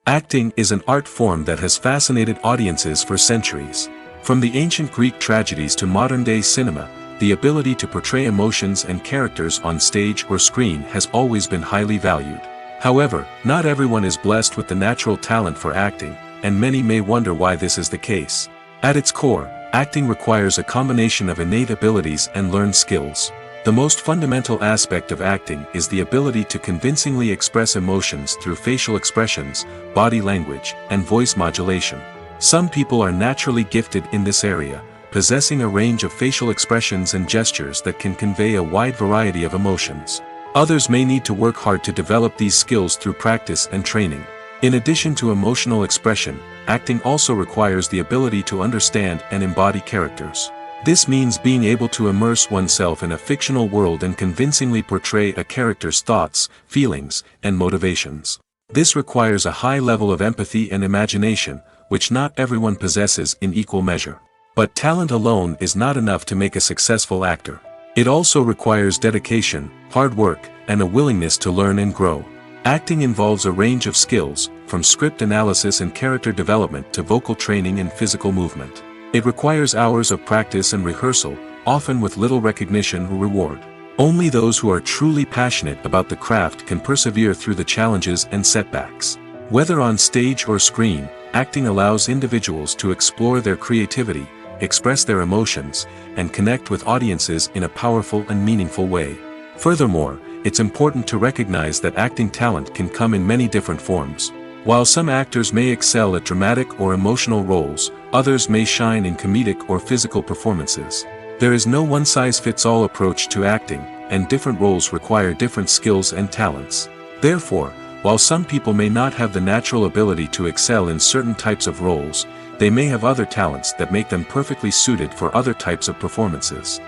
Acting is an art form that has fascinated audiences for centuries. From the ancient Greek tragedies to modern-day cinema, the ability to portray emotions and characters on stage or screen has always been highly valued. However, not everyone is blessed with the natural talent for acting, and many may wonder why this is the case. At its core, acting requires a combination of innate abilities and learned skills. The most fundamental aspect of acting is the ability to convincingly express emotions through facial expressions, body language, and voice modulation. Some people are naturally gifted in this area, possessing a range of facial expressions and gestures that can convey a wide variety of emotions. Others may need to work hard to develop these skills through practice and training. In addition to emotional expression, acting also requires the ability to understand and embody characters. This means being able to immerse oneself in a fictional world and convincingly portray a character's thoughts, feelings, and motivations. This requires a high level of empathy and imagination, which not everyone possesses in equal measure. But talent alone is not enough to make a successful actor. It also requires dedication, hard work, and a willingness to learn and grow. Acting involves a range of skills, from script analysis and character development to vocal training and physical movement. It requires hours of practice and rehearsal, often with little recognition or reward. Only those who are truly passionate about the craft can persevere through the challenges and setbacks. Whether on stage or screen, acting allows individuals to explore their creativity, express their emotions, and connect with audiences in a powerful and meaningful way. Furthermore, it's important to recognize that acting talent can come in many different forms. While some actors may excel at dramatic or emotional roles, others may shine in comedic or physical performances. There is no one-size-fits-all approach to acting, and different roles require different skills and talents. Therefore, while some people may not have the natural ability to excel in certain types of roles, they may have other talents that make them perfectly suited for other types of performances.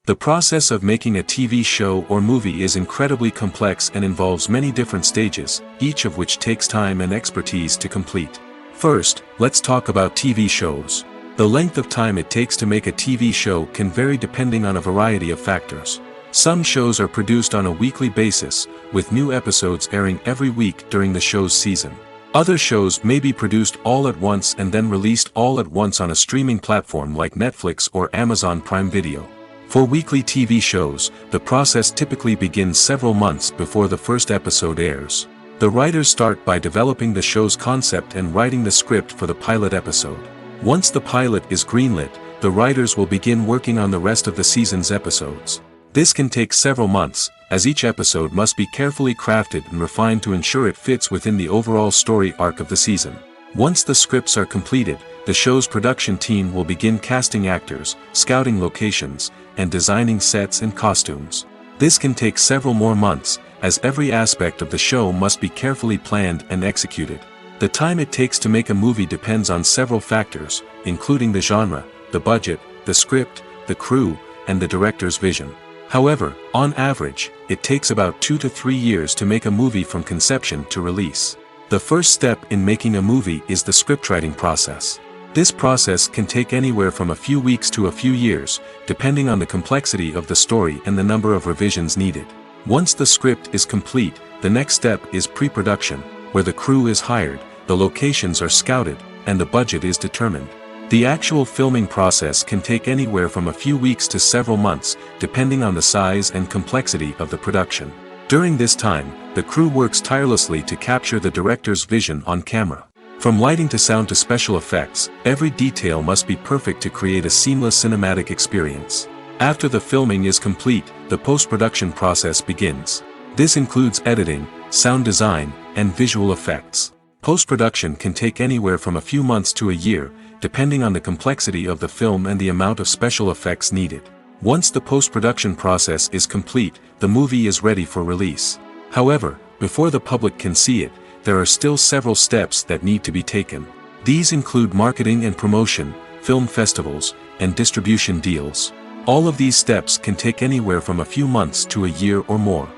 The process of making a TV show or movie is incredibly complex and involves many different stages, each of which takes time and expertise to complete. First, let's talk about TV shows. The length of time it takes to make a TV show can vary depending on a variety of factors. Some shows are produced on a weekly basis, with new episodes airing every week during the show's season. Other shows may be produced all at once and then released all at once on a streaming platform like Netflix or Amazon Prime Video. For weekly TV shows, the process typically begins several months before the first episode airs. The writers start by developing the show's concept and writing the script for the pilot episode. Once the pilot is greenlit, the writers will begin working on the rest of the season's episodes. This can take several months, as each episode must be carefully crafted and refined to ensure it fits within the overall story arc of the season. Once the scripts are completed, the show's production team will begin casting actors, scouting locations, and designing sets and costumes. This can take several more months, as every aspect of the show must be carefully planned and executed. The time it takes to make a movie depends on several factors, including the genre, the budget, the script, the crew, and the director's vision. However, on average, it takes about 2 to 3 years to make a movie from conception to release. The first step in making a movie is the scriptwriting process. This process can take anywhere from a few weeks to a few years, depending on the complexity of the story and the number of revisions needed. Once the script is complete, the next step is pre-production, where the crew is hired, the locations are scouted, and the budget is determined. The actual filming process can take anywhere from a few weeks to several months, depending on the size and complexity of the production. During this time, the crew works tirelessly to capture the director's vision on camera. From lighting to sound to special effects, every detail must be perfect to create a seamless cinematic experience. After the filming is complete, the post-production process begins. This includes editing, sound design, and visual effects. Post-production can take anywhere from a few months to a year, depending on the complexity of the film and the amount of special effects needed. Once the post-production process is complete, the movie is ready for release. However, before the public can see it, there are still several steps that need to be taken. These include marketing and promotion, film festivals, and distribution deals. All of these steps can take anywhere from a few months to a year or more.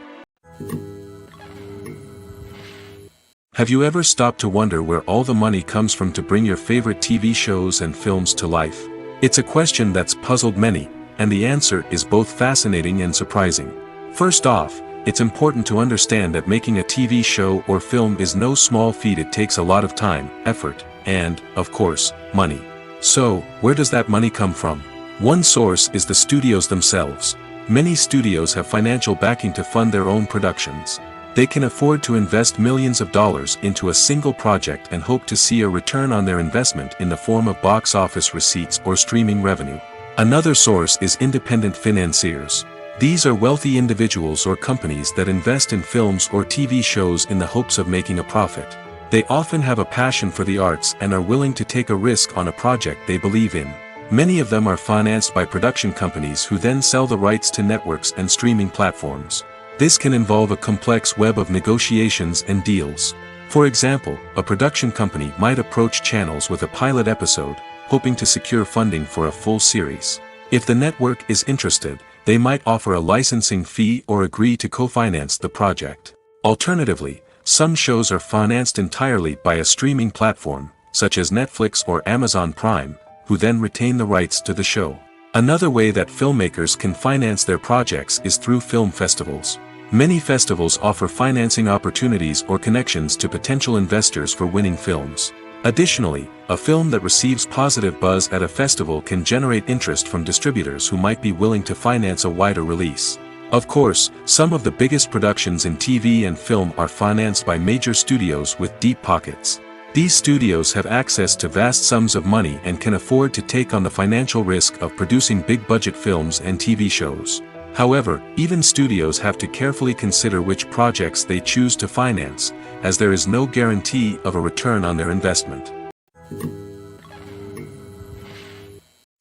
Have you ever stopped to wonder where all the money comes from to bring your favorite TV shows and films to life? It's a question that's puzzled many, and the answer is both fascinating and surprising. First off, it's important to understand that making a TV show or film is no small feat. It takes a lot of time, effort, and, of course, money. So, where does that money come from? One source is the studios themselves. Many studios have financial backing to fund their own productions. They can afford to invest millions of dollars into a single project and hope to see a return on their investment in the form of box office receipts or streaming revenue. Another source is independent financiers. These are wealthy individuals or companies that invest in films or TV shows in the hopes of making a profit. They often have a passion for the arts and are willing to take a risk on a project they believe in. Many of them are financed by production companies who then sell the rights to networks and streaming platforms. This can involve a complex web of negotiations and deals. For example, a production company might approach channels with a pilot episode, hoping to secure funding for a full series. If the network is interested, they might offer a licensing fee or agree to co-finance the project. Alternatively, some shows are financed entirely by a streaming platform, such as Netflix or Amazon Prime, who then retain the rights to the show. Another way that filmmakers can finance their projects is through film festivals. Many festivals offer financing opportunities or connections to potential investors for winning films. Additionally, a film that receives positive buzz at a festival can generate interest from distributors who might be willing to finance a wider release. Of course, some of the biggest productions in TV and film are financed by major studios with deep pockets. These studios have access to vast sums of money and can afford to take on the financial risk of producing big-budget films and TV shows. However, even studios have to carefully consider which projects they choose to finance, as there is no guarantee of a return on their investment.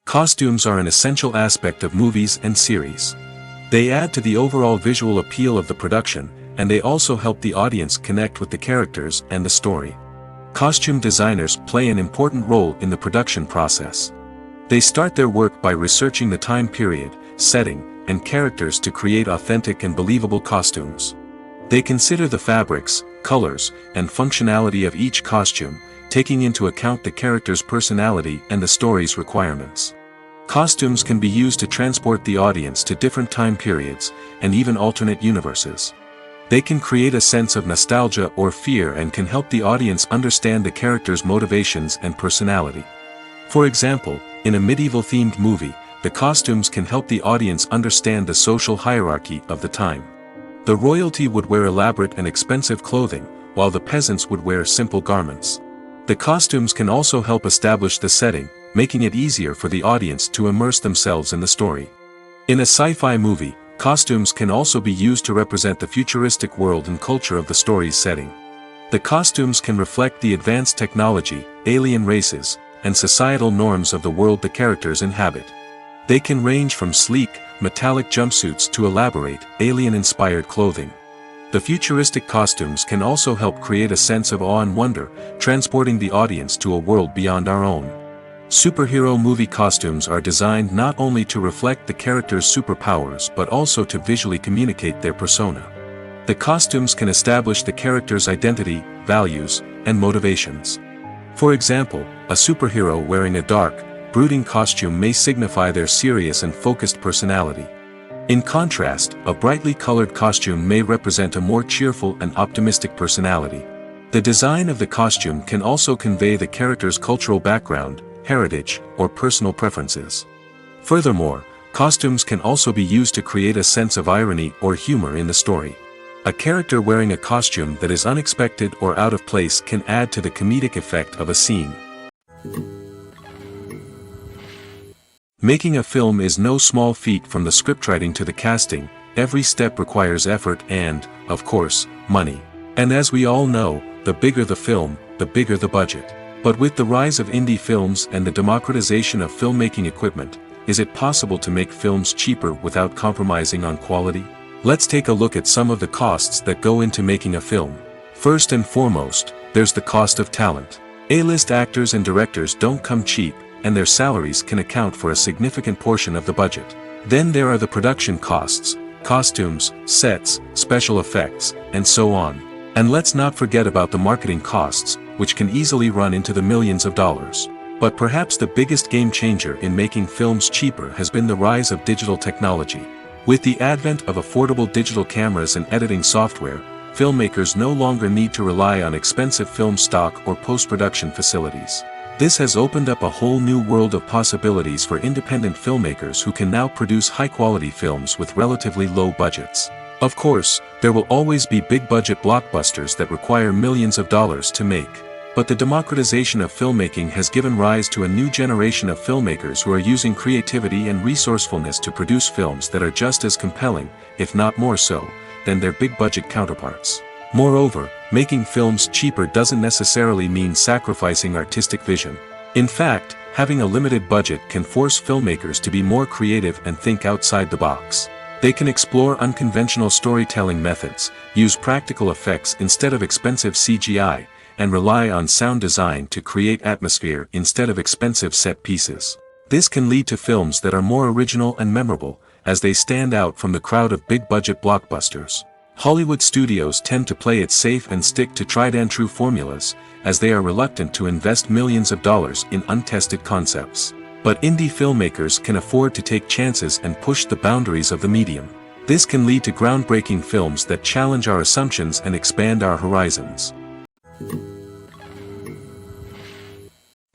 Costumes are an essential aspect of movies and series. They add to the overall visual appeal of the production, and they also help the audience connect with the characters and the story. Costume designers play an important role in the production process. They start their work by researching the time period, setting, and characters to create authentic and believable costumes. They consider the fabrics, colors, and functionality of each costume, taking into account the character's personality and the story's requirements. Costumes can be used to transport the audience to different time periods, and even alternate universes. They can create a sense of nostalgia or fear and can help the audience understand the character's motivations and personality. For example, in a medieval-themed movie, the costumes can help the audience understand the social hierarchy of the time. The royalty would wear elaborate and expensive clothing, while the peasants would wear simple garments. The costumes can also help establish the setting, making it easier for the audience to immerse themselves in the story. In a sci-fi movie, Costumes can also be used to represent the futuristic world and culture of the story's setting. The costumes can reflect the advanced technology, alien races, and societal norms of the world the characters inhabit. They can range from sleek, metallic jumpsuits to elaborate, alien-inspired clothing. The futuristic costumes can also help create a sense of awe and wonder, transporting the audience to a world beyond our own. Superhero movie costumes are designed not only to reflect the character's superpowers but also to visually communicate their persona. The costumes can establish the character's identity, values, and motivations. For example, a superhero wearing a dark, brooding costume may signify their serious and focused personality. In contrast, a brightly colored costume may represent a more cheerful and optimistic personality. The design of the costume can also convey the character's cultural background, heritage, or personal preferences. Furthermore, costumes can also be used to create a sense of irony or humor in the story. A character wearing a costume that is unexpected or out of place can add to the comedic effect of a scene. Making a film is no small feat. From the scriptwriting to the casting, every step requires effort and, of course, money. And as we all know, the bigger the film, the bigger the budget. But with the rise of indie films and the democratization of filmmaking equipment, is it possible to make films cheaper without compromising on quality? Let's take a look at some of the costs that go into making a film. First and foremost, there's the cost of talent. A-list actors and directors don't come cheap, and their salaries can account for a significant portion of the budget. Then there are the production costs, costumes, sets, special effects, and so on. And let's not forget about the marketing costs, which can easily run into the millions of dollars. But perhaps the biggest game changer in making films cheaper has been the rise of digital technology. With the advent of affordable digital cameras and editing software, filmmakers no longer need to rely on expensive film stock or post-production facilities. This has opened up a whole new world of possibilities for independent filmmakers who can now produce high-quality films with relatively low budgets. Of course, there will always be big-budget blockbusters that require millions of dollars to make. But the democratization of filmmaking has given rise to a new generation of filmmakers who are using creativity and resourcefulness to produce films that are just as compelling, if not more so, than their big-budget counterparts. Moreover, making films cheaper doesn't necessarily mean sacrificing artistic vision. In fact, having a limited budget can force filmmakers to be more creative and think outside the box. They can explore unconventional storytelling methods, use practical effects instead of expensive CGI, and rely on sound design to create atmosphere instead of expensive set pieces. This can lead to films that are more original and memorable, as they stand out from the crowd of big-budget blockbusters. Hollywood studios tend to play it safe and stick to tried-and-true formulas, as they are reluctant to invest millions of dollars in untested concepts. But indie filmmakers can afford to take chances and push the boundaries of the medium. This can lead to groundbreaking films that challenge our assumptions and expand our horizons.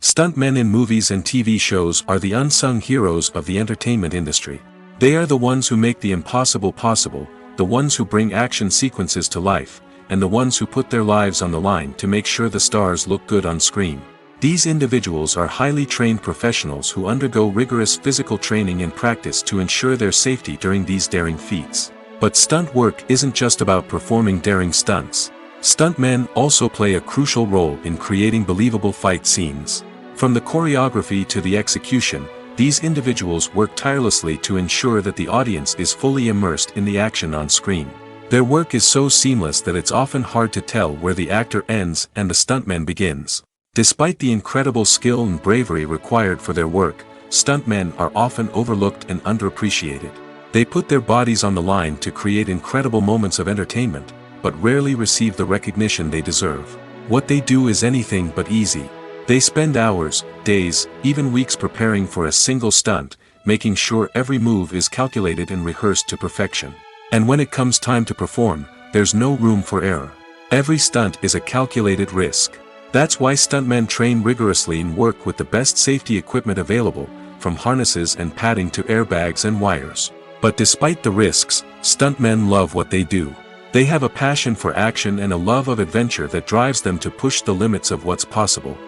Stuntmen in movies and TV shows are the unsung heroes of the entertainment industry. They are the ones who make the impossible possible, the ones who bring action sequences to life, and the ones who put their lives on the line to make sure the stars look good on screen. These individuals are highly trained professionals who undergo rigorous physical training and practice to ensure their safety during these daring feats. But stunt work isn't just about performing daring stunts. Stuntmen also play a crucial role in creating believable fight scenes. From the choreography to the execution, these individuals work tirelessly to ensure that the audience is fully immersed in the action on screen. Their work is so seamless that it's often hard to tell where the actor ends and the stuntman begins. Despite the incredible skill and bravery required for their work, stuntmen are often overlooked and underappreciated. They put their bodies on the line to create incredible moments of entertainment, but rarely receive the recognition they deserve. What they do is anything but easy. They spend hours, days, even weeks preparing for a single stunt, making sure every move is calculated and rehearsed to perfection. And when it comes time to perform, there's no room for error. Every stunt is a calculated risk. That's why stuntmen train rigorously and work with the best safety equipment available, from harnesses and padding to airbags and wires. But despite the risks, stuntmen love what they do. They have a passion for action and a love of adventure that drives them to push the limits of what's possible.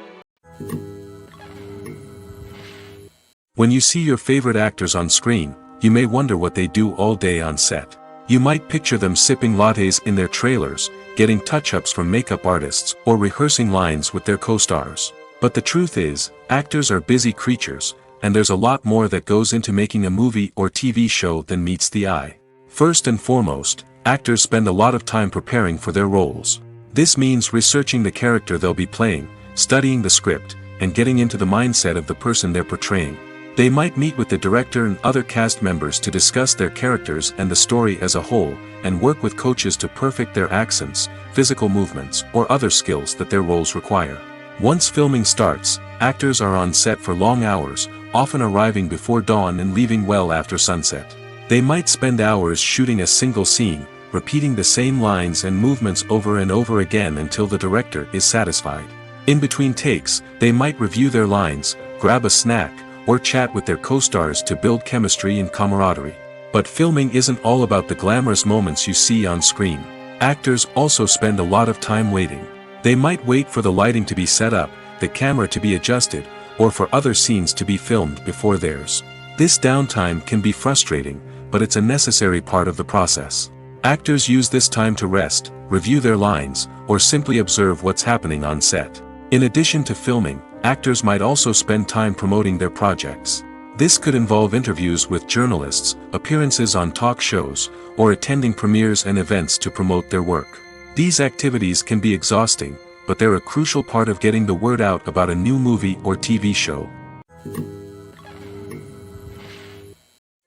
When you see your favorite actors on screen, you may wonder what they do all day on set. You might picture them sipping lattes in their trailers, getting touch-ups from makeup artists, or rehearsing lines with their co-stars. But the truth is, actors are busy creatures, and there's a lot more that goes into making a movie or TV show than meets the eye. First and foremost, actors spend a lot of time preparing for their roles. This means researching the character they'll be playing, studying the script, and getting into the mindset of the person they're portraying. They might meet with the director and other cast members to discuss their characters and the story as a whole, and work with coaches to perfect their accents, physical movements, or other skills that their roles require. Once filming starts, actors are on set for long hours, often arriving before dawn and leaving well after sunset. They might spend hours shooting a single scene, repeating the same lines and movements over and over again until the director is satisfied. In between takes, they might review their lines, grab a snack, or chat with their co-stars to build chemistry and camaraderie. But filming isn't all about the glamorous moments you see on screen. Actors also spend a lot of time waiting. They might wait for the lighting to be set up, the camera to be adjusted, or for other scenes to be filmed before theirs. This downtime can be frustrating, but it's a necessary part of the process. Actors use this time to rest, review their lines, or simply observe what's happening on set. In addition to filming, actors might also spend time promoting their projects. This could involve interviews with journalists, appearances on talk shows, or attending premieres and events to promote their work. These activities can be exhausting, but they're a crucial part of getting the word out about a new movie or TV show.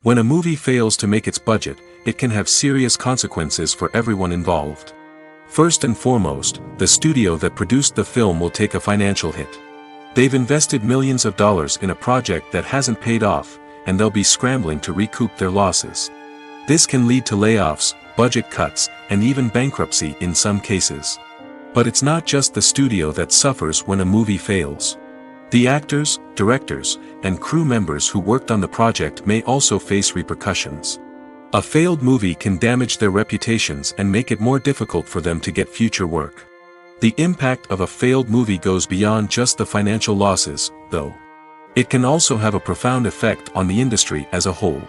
When a movie fails to make its budget, it can have serious consequences for everyone involved. First and foremost, the studio that produced the film will take a financial hit. They've invested millions of dollars in a project that hasn't paid off, and they'll be scrambling to recoup their losses. This can lead to layoffs, budget cuts, and even bankruptcy in some cases. But it's not just the studio that suffers when a movie fails. The actors, directors, and crew members who worked on the project may also face repercussions. A failed movie can damage their reputations and make it more difficult for them to get future work. The impact of a failed movie goes beyond just the financial losses, though. It can also have a profound effect on the industry as a whole.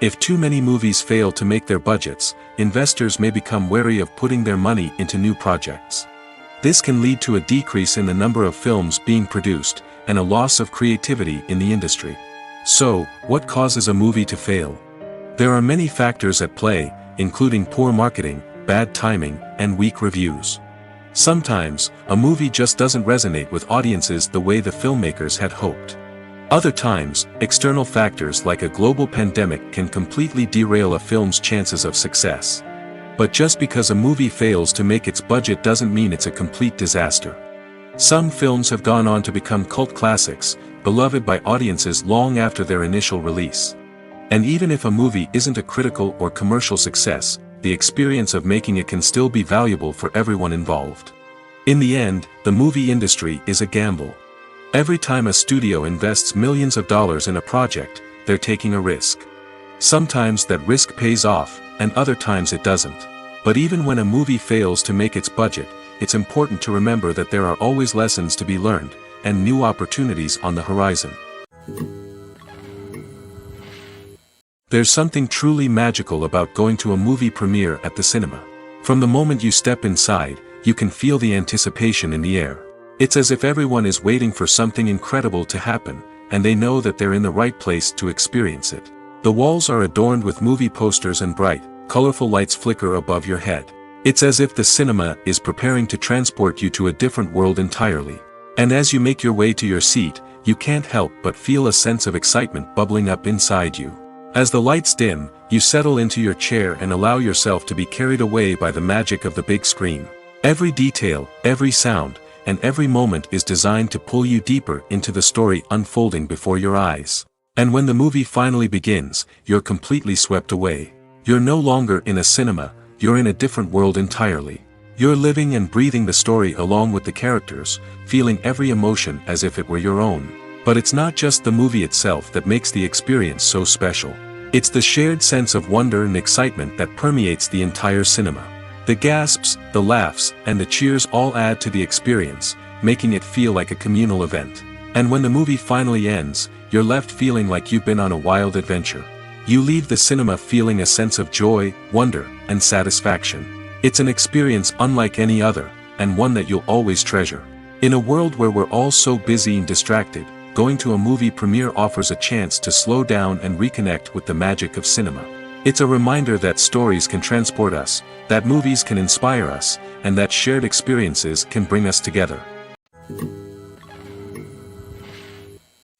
If too many movies fail to make their budgets, investors may become wary of putting their money into new projects. This can lead to a decrease in the number of films being produced, and a loss of creativity in the industry. So, what causes a movie to fail? There are many factors at play, including poor marketing, bad timing, and weak reviews. Sometimes, a movie just doesn't resonate with audiences the way the filmmakers had hoped. Other times, external factors like a global pandemic can completely derail a film's chances of success. But just because a movie fails to make its budget doesn't mean it's a complete disaster. Some films have gone on to become cult classics, beloved by audiences long after their initial release. And even if a movie isn't a critical or commercial success, the experience of making it can still be valuable for everyone involved. In the end, the movie industry is a gamble. Every time a studio invests millions of dollars in a project, they're taking a risk. Sometimes that risk pays off, and other times it doesn't. But even when a movie fails to make its budget, it's important to remember that there are always lessons to be learned, and new opportunities on the horizon. There's something truly magical about going to a movie premiere at the cinema. From the moment you step inside, you can feel the anticipation in the air. It's as if everyone is waiting for something incredible to happen, and they know that they're in the right place to experience it. The walls are adorned with movie posters and bright, colorful lights flicker above your head. It's as if the cinema is preparing to transport you to a different world entirely. And as you make your way to your seat, you can't help but feel a sense of excitement bubbling up inside you. As the lights dim, you settle into your chair and allow yourself to be carried away by the magic of the big screen. Every detail, every sound, and every moment is designed to pull you deeper into the story unfolding before your eyes. And when the movie finally begins, you're completely swept away. You're no longer in a cinema, you're in a different world entirely. You're living and breathing the story along with the characters, feeling every emotion as if it were your own. But it's not just the movie itself that makes the experience so special. It's the shared sense of wonder and excitement that permeates the entire cinema. The gasps, the laughs, and the cheers all add to the experience, making it feel like a communal event. And when the movie finally ends, you're left feeling like you've been on a wild adventure. You leave the cinema feeling a sense of joy, wonder, and satisfaction. It's an experience unlike any other, and one that you'll always treasure. In a world where we're all so busy and distracted, going to a movie premiere offers a chance to slow down and reconnect with the magic of cinema. It's a reminder that stories can transport us, that movies can inspire us, and that shared experiences can bring us together.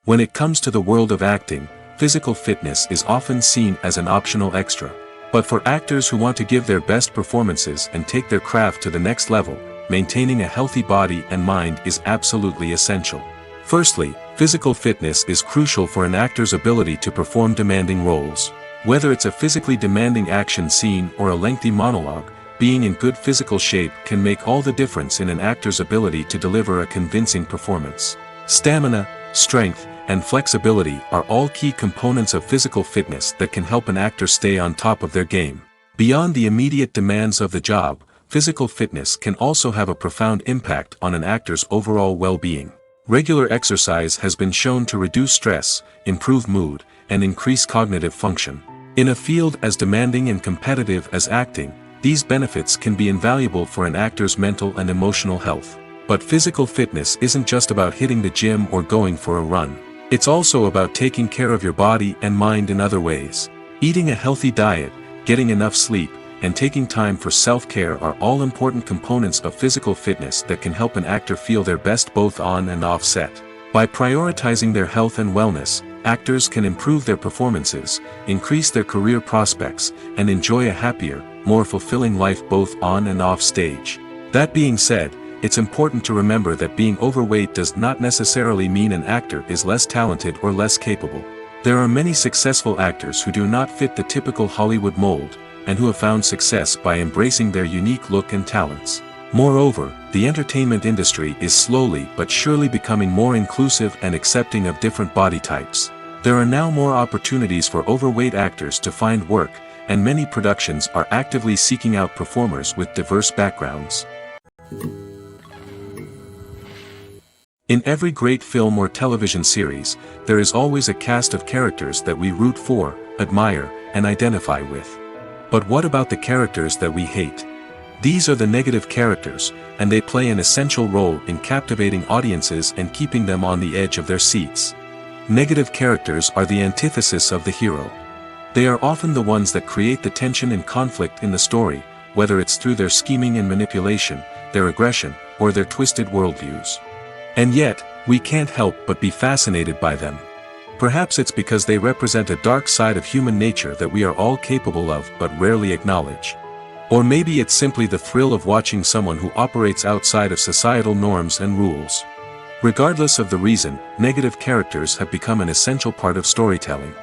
When it comes to the world of acting, physical fitness is often seen as an optional extra. But for actors who want to give their best performances and take their craft to the next level, maintaining a healthy body and mind is absolutely essential. Firstly, physical fitness is crucial for an actor's ability to perform demanding roles. Whether it's a physically demanding action scene or a lengthy monologue, being in good physical shape can make all the difference in an actor's ability to deliver a convincing performance. Stamina, strength, and flexibility are all key components of physical fitness that can help an actor stay on top of their game. Beyond the immediate demands of the job, physical fitness can also have a profound impact on an actor's overall well-being. Regular exercise has been shown to reduce stress, improve mood, and increase cognitive function. In a field as demanding and competitive as acting, these benefits can be invaluable for an actor's mental and emotional health. But physical fitness isn't just about hitting the gym or going for a run. It's also about taking care of your body and mind in other ways. Eating a healthy diet, getting enough sleep, and taking time for self-care are all important components of physical fitness that can help an actor feel their best both on and off set. By prioritizing their health and wellness, actors can improve their performances, increase their career prospects, and enjoy a happier, more fulfilling life both on and off stage. That being said, it's important to remember that being overweight does not necessarily mean an actor is less talented or less capable. There are many successful actors who do not fit the typical Hollywood mold, and who have found success by embracing their unique look and talents. Moreover, the entertainment industry is slowly but surely becoming more inclusive and accepting of different body types. There are now more opportunities for overweight actors to find work, and many productions are actively seeking out performers with diverse backgrounds. In every great film or television series, there is always a cast of characters that we root for, admire, and identify with. But what about the characters that we hate? These are the negative characters, and they play an essential role in captivating audiences and keeping them on the edge of their seats. Negative characters are the antithesis of the hero. They are often the ones that create the tension and conflict in the story, whether it's through their scheming and manipulation, their aggression, or their twisted worldviews. And yet, we can't help but be fascinated by them. Perhaps it's because they represent a dark side of human nature that we are all capable of but rarely acknowledge. Or maybe it's simply the thrill of watching someone who operates outside of societal norms and rules. Regardless of the reason, negative characters have become an essential part of storytelling.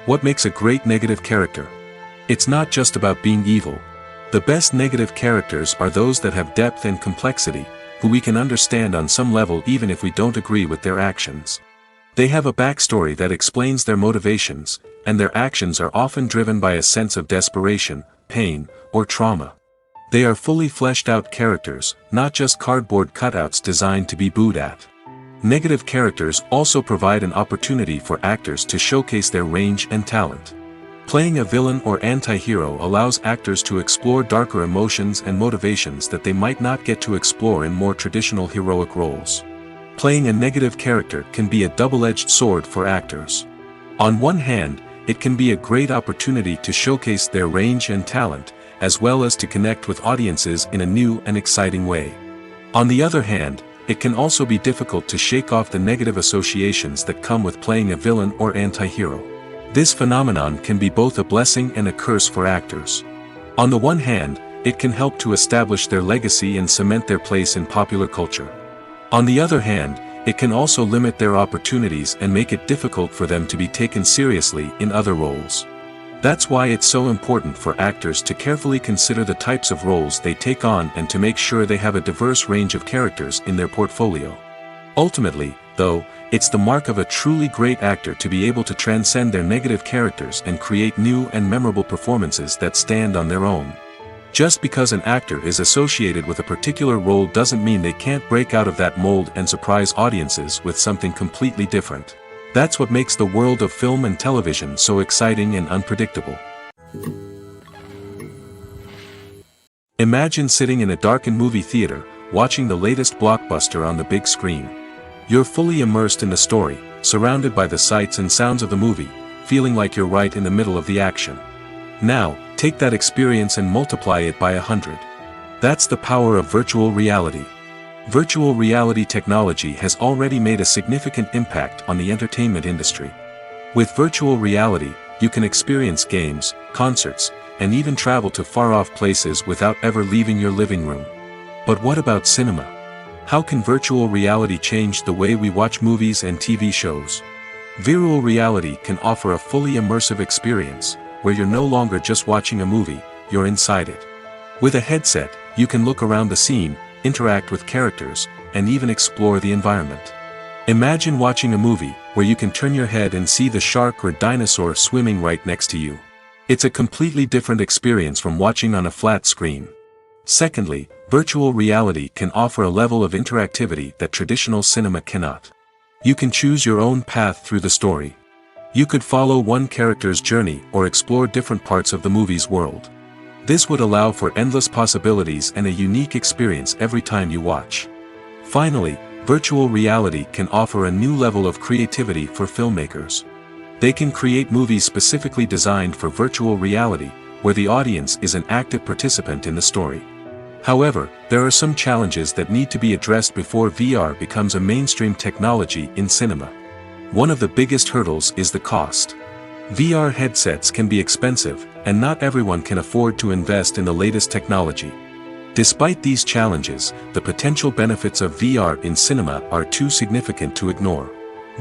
What makes a great negative character? It's not just about being evil. The best negative characters are those that have depth and complexity, who we can understand on some level even if we don't agree with their actions. They have a backstory that explains their motivations, and their actions are often driven by a sense of desperation, pain, or trauma. They are fully fleshed out characters, not just cardboard cutouts designed to be booed at. Negative characters also provide an opportunity for actors to showcase their range and talent. Playing a villain or anti-hero allows actors to explore darker emotions and motivations that they might not get to explore in more traditional heroic roles. Playing a negative character can be a double-edged sword for actors. On one hand, it can be a great opportunity to showcase their range and talent, as well as to connect with audiences in a new and exciting way. On the other hand, it can also be difficult to shake off the negative associations that come with playing a villain or anti-hero. This phenomenon can be both a blessing and a curse for actors. On the one hand, it can help to establish their legacy and cement their place in popular culture. On the other hand, it can also limit their opportunities and make it difficult for them to be taken seriously in other roles. That's why it's so important for actors to carefully consider the types of roles they take on and to make sure they have a diverse range of characters in their portfolio. Ultimately, though, it's the mark of a truly great actor to be able to transcend their negative characters and create new and memorable performances that stand on their own. Just because an actor is associated with a particular role doesn't mean they can't break out of that mold and surprise audiences with something completely different. That's what makes the world of film and television so exciting and unpredictable. Imagine sitting in a darkened movie theater, watching the latest blockbuster on the big screen. You're fully immersed in the story, surrounded by the sights and sounds of the movie, feeling like you're right in the middle of the action. Now, take that experience and multiply it by 100. That's the power of virtual reality. Virtual reality technology has already made a significant impact on the entertainment industry. With virtual reality, you can experience games, concerts, and even travel to far-off places without ever leaving your living room. But what about cinema? How can virtual reality change the way we watch movies and TV shows? Virtual reality can offer a fully immersive experience, where you're no longer just watching a movie, you're inside it. With a headset, you can look around the scene, interact with characters, and even explore the environment. Imagine watching a movie, where you can turn your head and see the shark or dinosaur swimming right next to you. It's a completely different experience from watching on a flat screen. Secondly, virtual reality can offer a level of interactivity that traditional cinema cannot. You can choose your own path through the story. You could follow one character's journey or explore different parts of the movie's world. This would allow for endless possibilities and a unique experience every time you watch. Finally, virtual reality can offer a new level of creativity for filmmakers. They can create movies specifically designed for virtual reality, where the audience is an active participant in the story. However, there are some challenges that need to be addressed before VR becomes a mainstream technology in cinema. One of the biggest hurdles is the cost. VR headsets can be expensive, and not everyone can afford to invest in the latest technology. Despite these challenges, the potential benefits of VR in cinema are too significant to ignore.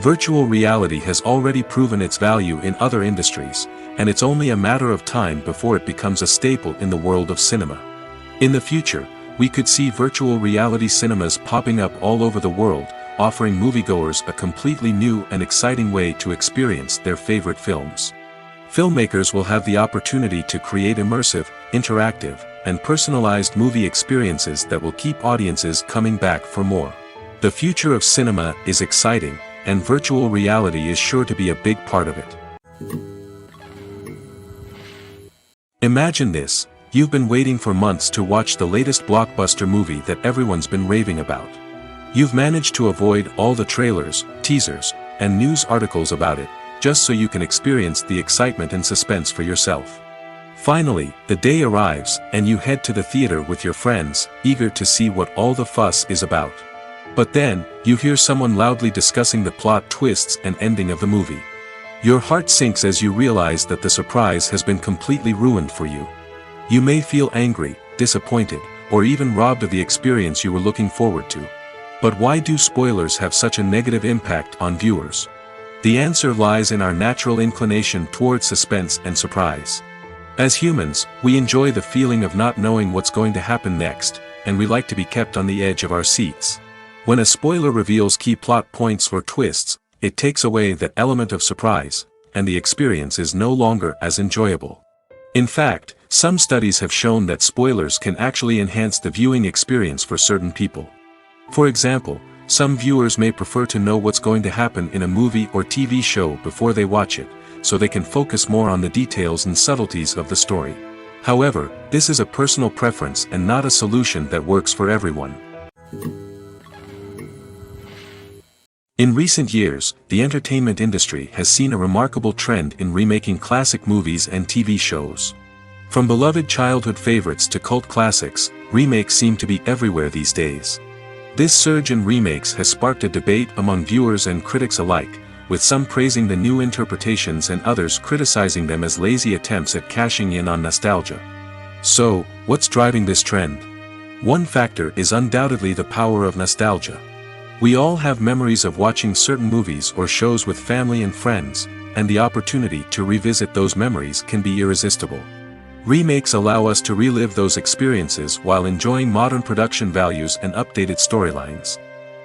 Virtual reality has already proven its value in other industries, and it's only a matter of time before it becomes a staple in the world of cinema. In the future, we could see virtual reality cinemas popping up all over the world, offering moviegoers a completely new and exciting way to experience their favorite films. Filmmakers will have the opportunity to create immersive, interactive, and personalized movie experiences that will keep audiences coming back for more. The future of cinema is exciting, and virtual reality is sure to be a big part of it. Imagine this: you've been waiting for months to watch the latest blockbuster movie that everyone's been raving about. You've managed to avoid all the trailers, teasers, and news articles about it, just so you can experience the excitement and suspense for yourself. Finally, the day arrives, and you head to the theater with your friends, eager to see what all the fuss is about. But then, you hear someone loudly discussing the plot twists and ending of the movie. Your heart sinks as you realize that the surprise has been completely ruined for you. You may feel angry, disappointed, or even robbed of the experience you were looking forward to. But why do spoilers have such a negative impact on viewers? The answer lies in our natural inclination towards suspense and surprise. As humans, we enjoy the feeling of not knowing what's going to happen next, and we like to be kept on the edge of our seats. When a spoiler reveals key plot points or twists, it takes away that element of surprise, and the experience is no longer as enjoyable. In fact, some studies have shown that spoilers can actually enhance the viewing experience for certain people. For example, some viewers may prefer to know what's going to happen in a movie or TV show before they watch it, so they can focus more on the details and subtleties of the story. However, this is a personal preference and not a solution that works for everyone. In recent years, the entertainment industry has seen a remarkable trend in remaking classic movies and TV shows. From beloved childhood favorites to cult classics, remakes seem to be everywhere these days. This surge in remakes has sparked a debate among viewers and critics alike, with some praising the new interpretations and others criticizing them as lazy attempts at cashing in on nostalgia. So, what's driving this trend? One factor is undoubtedly the power of nostalgia. We all have memories of watching certain movies or shows with family and friends, and the opportunity to revisit those memories can be irresistible. Remakes allow us to relive those experiences while enjoying modern production values and updated storylines.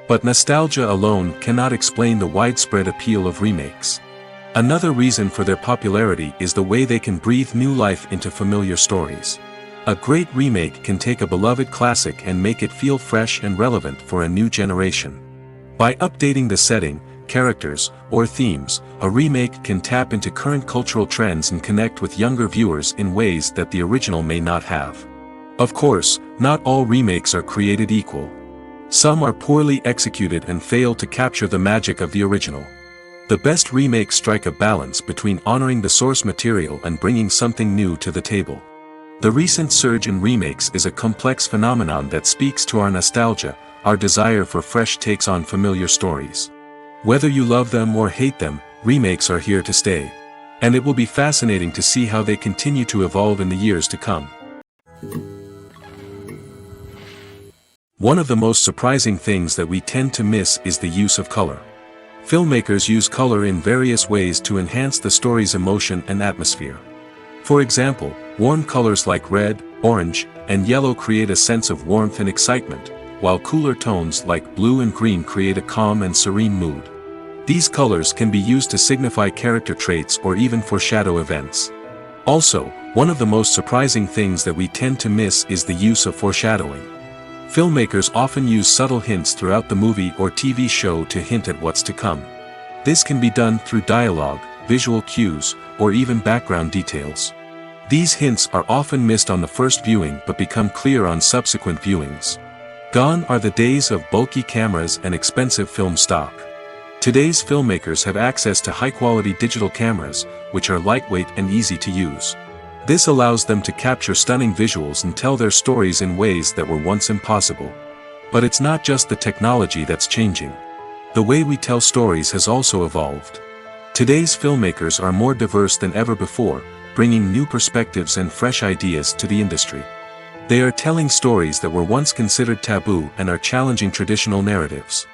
But nostalgia alone cannot explain the widespread appeal of remakes. Another reason for their popularity is the way they can breathe new life into familiar stories. A great remake can take a beloved classic and make it feel fresh and relevant for a new generation. By updating the setting, characters, or themes, a remake can tap into current cultural trends and connect with younger viewers in ways that the original may not have. Of course, not all remakes are created equal. Some are poorly executed and fail to capture the magic of the original. The best remakes strike a balance between honoring the source material and bringing something new to the table. The recent surge in remakes is a complex phenomenon that speaks to our nostalgia, our desire for fresh takes on familiar stories. Whether you love them or hate them, remakes are here to stay. And it will be fascinating to see how they continue to evolve in the years to come. One of the most surprising things that we tend to miss is the use of color. Filmmakers use color in various ways to enhance the story's emotion and atmosphere. For example, warm colors like red, orange, and yellow create a sense of warmth and excitement, while cooler tones like blue and green create a calm and serene mood. These colors can be used to signify character traits or even foreshadow events. Also, one of the most surprising things that we tend to miss is the use of foreshadowing. Filmmakers often use subtle hints throughout the movie or TV show to hint at what's to come. This can be done through dialogue, visual cues, or even background details. These hints are often missed on the first viewing but become clear on subsequent viewings. Gone are the days of bulky cameras and expensive film stock. Today's filmmakers have access to high-quality digital cameras, which are lightweight and easy to use. This allows them to capture stunning visuals and tell their stories in ways that were once impossible. But it's not just the technology that's changing. The way we tell stories has also evolved. Today's filmmakers are more diverse than ever before, bringing new perspectives and fresh ideas to the industry. They are telling stories that were once considered taboo and are challenging traditional narratives.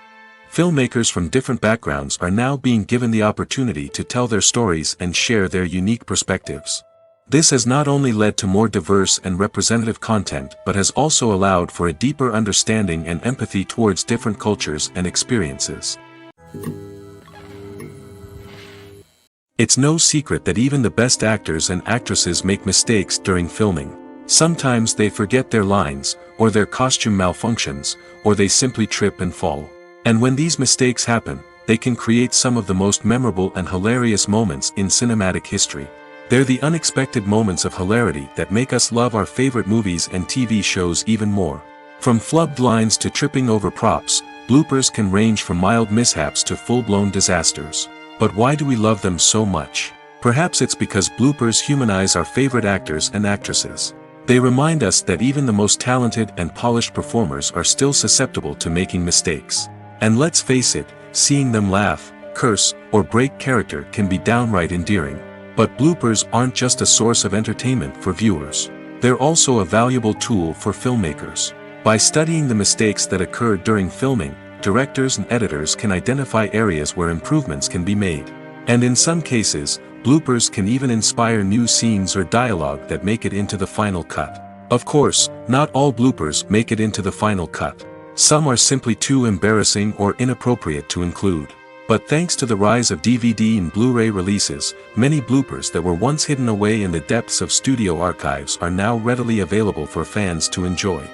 Filmmakers from different backgrounds are now being given the opportunity to tell their stories and share their unique perspectives. This has not only led to more diverse and representative content but has also allowed for a deeper understanding and empathy towards different cultures and experiences. It's no secret that even the best actors and actresses make mistakes during filming. Sometimes they forget their lines, or their costume malfunctions, or they simply trip and fall. And when these mistakes happen, they can create some of the most memorable and hilarious moments in cinematic history. They're the unexpected moments of hilarity that make us love our favorite movies and TV shows even more. From flubbed lines to tripping over props, bloopers can range from mild mishaps to full-blown disasters. But why do we love them so much? Perhaps it's because bloopers humanize our favorite actors and actresses. They remind us that even the most talented and polished performers are still susceptible to making mistakes. And let's face it, seeing them laugh, curse, or break character can be downright endearing. But bloopers aren't just a source of entertainment for viewers. They're also a valuable tool for filmmakers. By studying the mistakes that occurred during filming, directors and editors can identify areas where improvements can be made. And in some cases, bloopers can even inspire new scenes or dialogue that make it into the final cut. Of course, not all bloopers make it into the final cut. Some are simply too embarrassing or inappropriate to include. But thanks to the rise of DVD and Blu-ray releases, many bloopers that were once hidden away in the depths of studio archives are now readily available for fans to enjoy.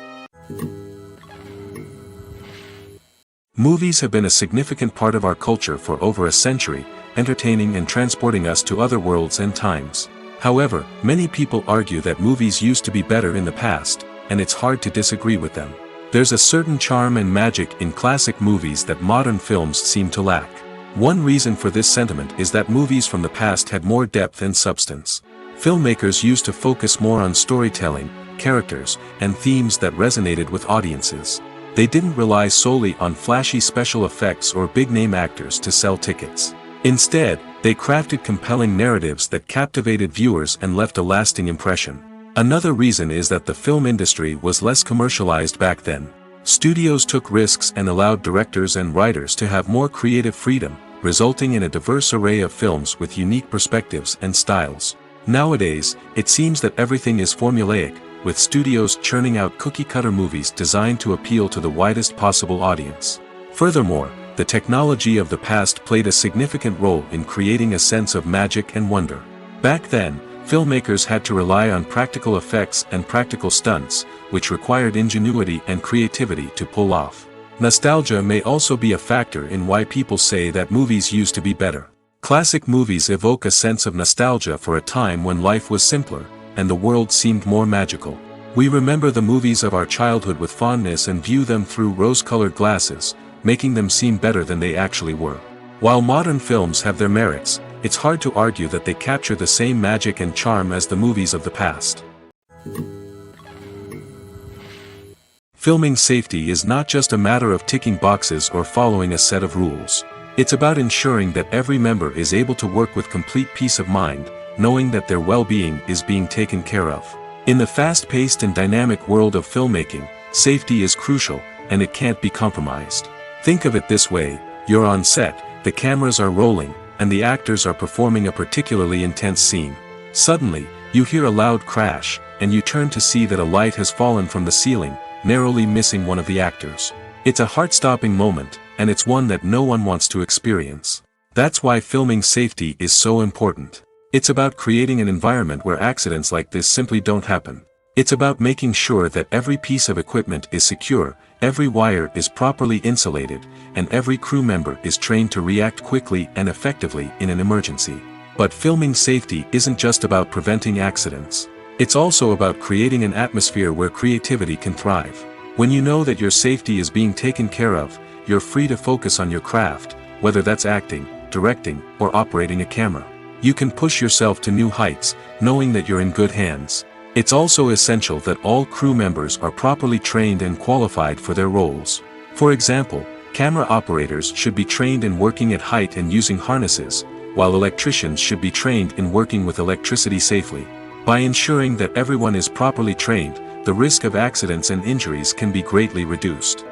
Movies have been a significant part of our culture for over a century, entertaining and transporting us to other worlds and times. However, many people argue that movies used to be better in the past, and it's hard to disagree with them. There's a certain charm and magic in classic movies that modern films seem to lack. One reason for this sentiment is that movies from the past had more depth and substance. Filmmakers used to focus more on storytelling, characters, and themes that resonated with audiences. They didn't rely solely on flashy special effects or big-name actors to sell tickets. Instead, they crafted compelling narratives that captivated viewers and left a lasting impression. Another reason is that the film industry was less commercialized back then. Studios took risks and allowed directors and writers to have more creative freedom, resulting in a diverse array of films with unique perspectives and styles. Nowadays, it seems that everything is formulaic, with studios churning out cookie-cutter movies designed to appeal to the widest possible audience. Furthermore, the technology of the past played a significant role in creating a sense of magic and wonder. Back then, filmmakers had to rely on practical effects and practical stunts, which required ingenuity and creativity to pull off. Nostalgia may also be a factor in why people say that movies used to be better. Classic movies evoke a sense of nostalgia for a time when life was simpler, and the world seemed more magical. We remember the movies of our childhood with fondness and view them through rose-colored glasses, making them seem better than they actually were. While modern films have their merits, it's hard to argue that they capture the same magic and charm as the movies of the past. Filming safety is not just a matter of ticking boxes or following a set of rules. It's about ensuring that every member is able to work with complete peace of mind, knowing that their well-being is being taken care of. In the fast-paced and dynamic world of filmmaking, safety is crucial, and it can't be compromised. Think of it this way: you're on set, the cameras are rolling, and the actors are performing a particularly intense scene. Suddenly, you hear a loud crash, and you turn to see that a light has fallen from the ceiling, narrowly missing one of the actors. It's a heart-stopping moment, and it's one that no one wants to experience. That's why filming safety is so important. It's about creating an environment where accidents like this simply don't happen. It's about making sure that every piece of equipment is secure, every wire is properly insulated, and every crew member is trained to react quickly and effectively in an emergency. But filming safety isn't just about preventing accidents. It's also about creating an atmosphere where creativity can thrive. When you know that your safety is being taken care of, you're free to focus on your craft, whether that's acting, directing, or operating a camera. You can push yourself to new heights, knowing that you're in good hands. It's also essential that all crew members are properly trained and qualified for their roles. For example, camera operators should be trained in working at height and using harnesses, while electricians should be trained in working with electricity safely. By ensuring that everyone is properly trained, the risk of accidents and injuries can be greatly reduced.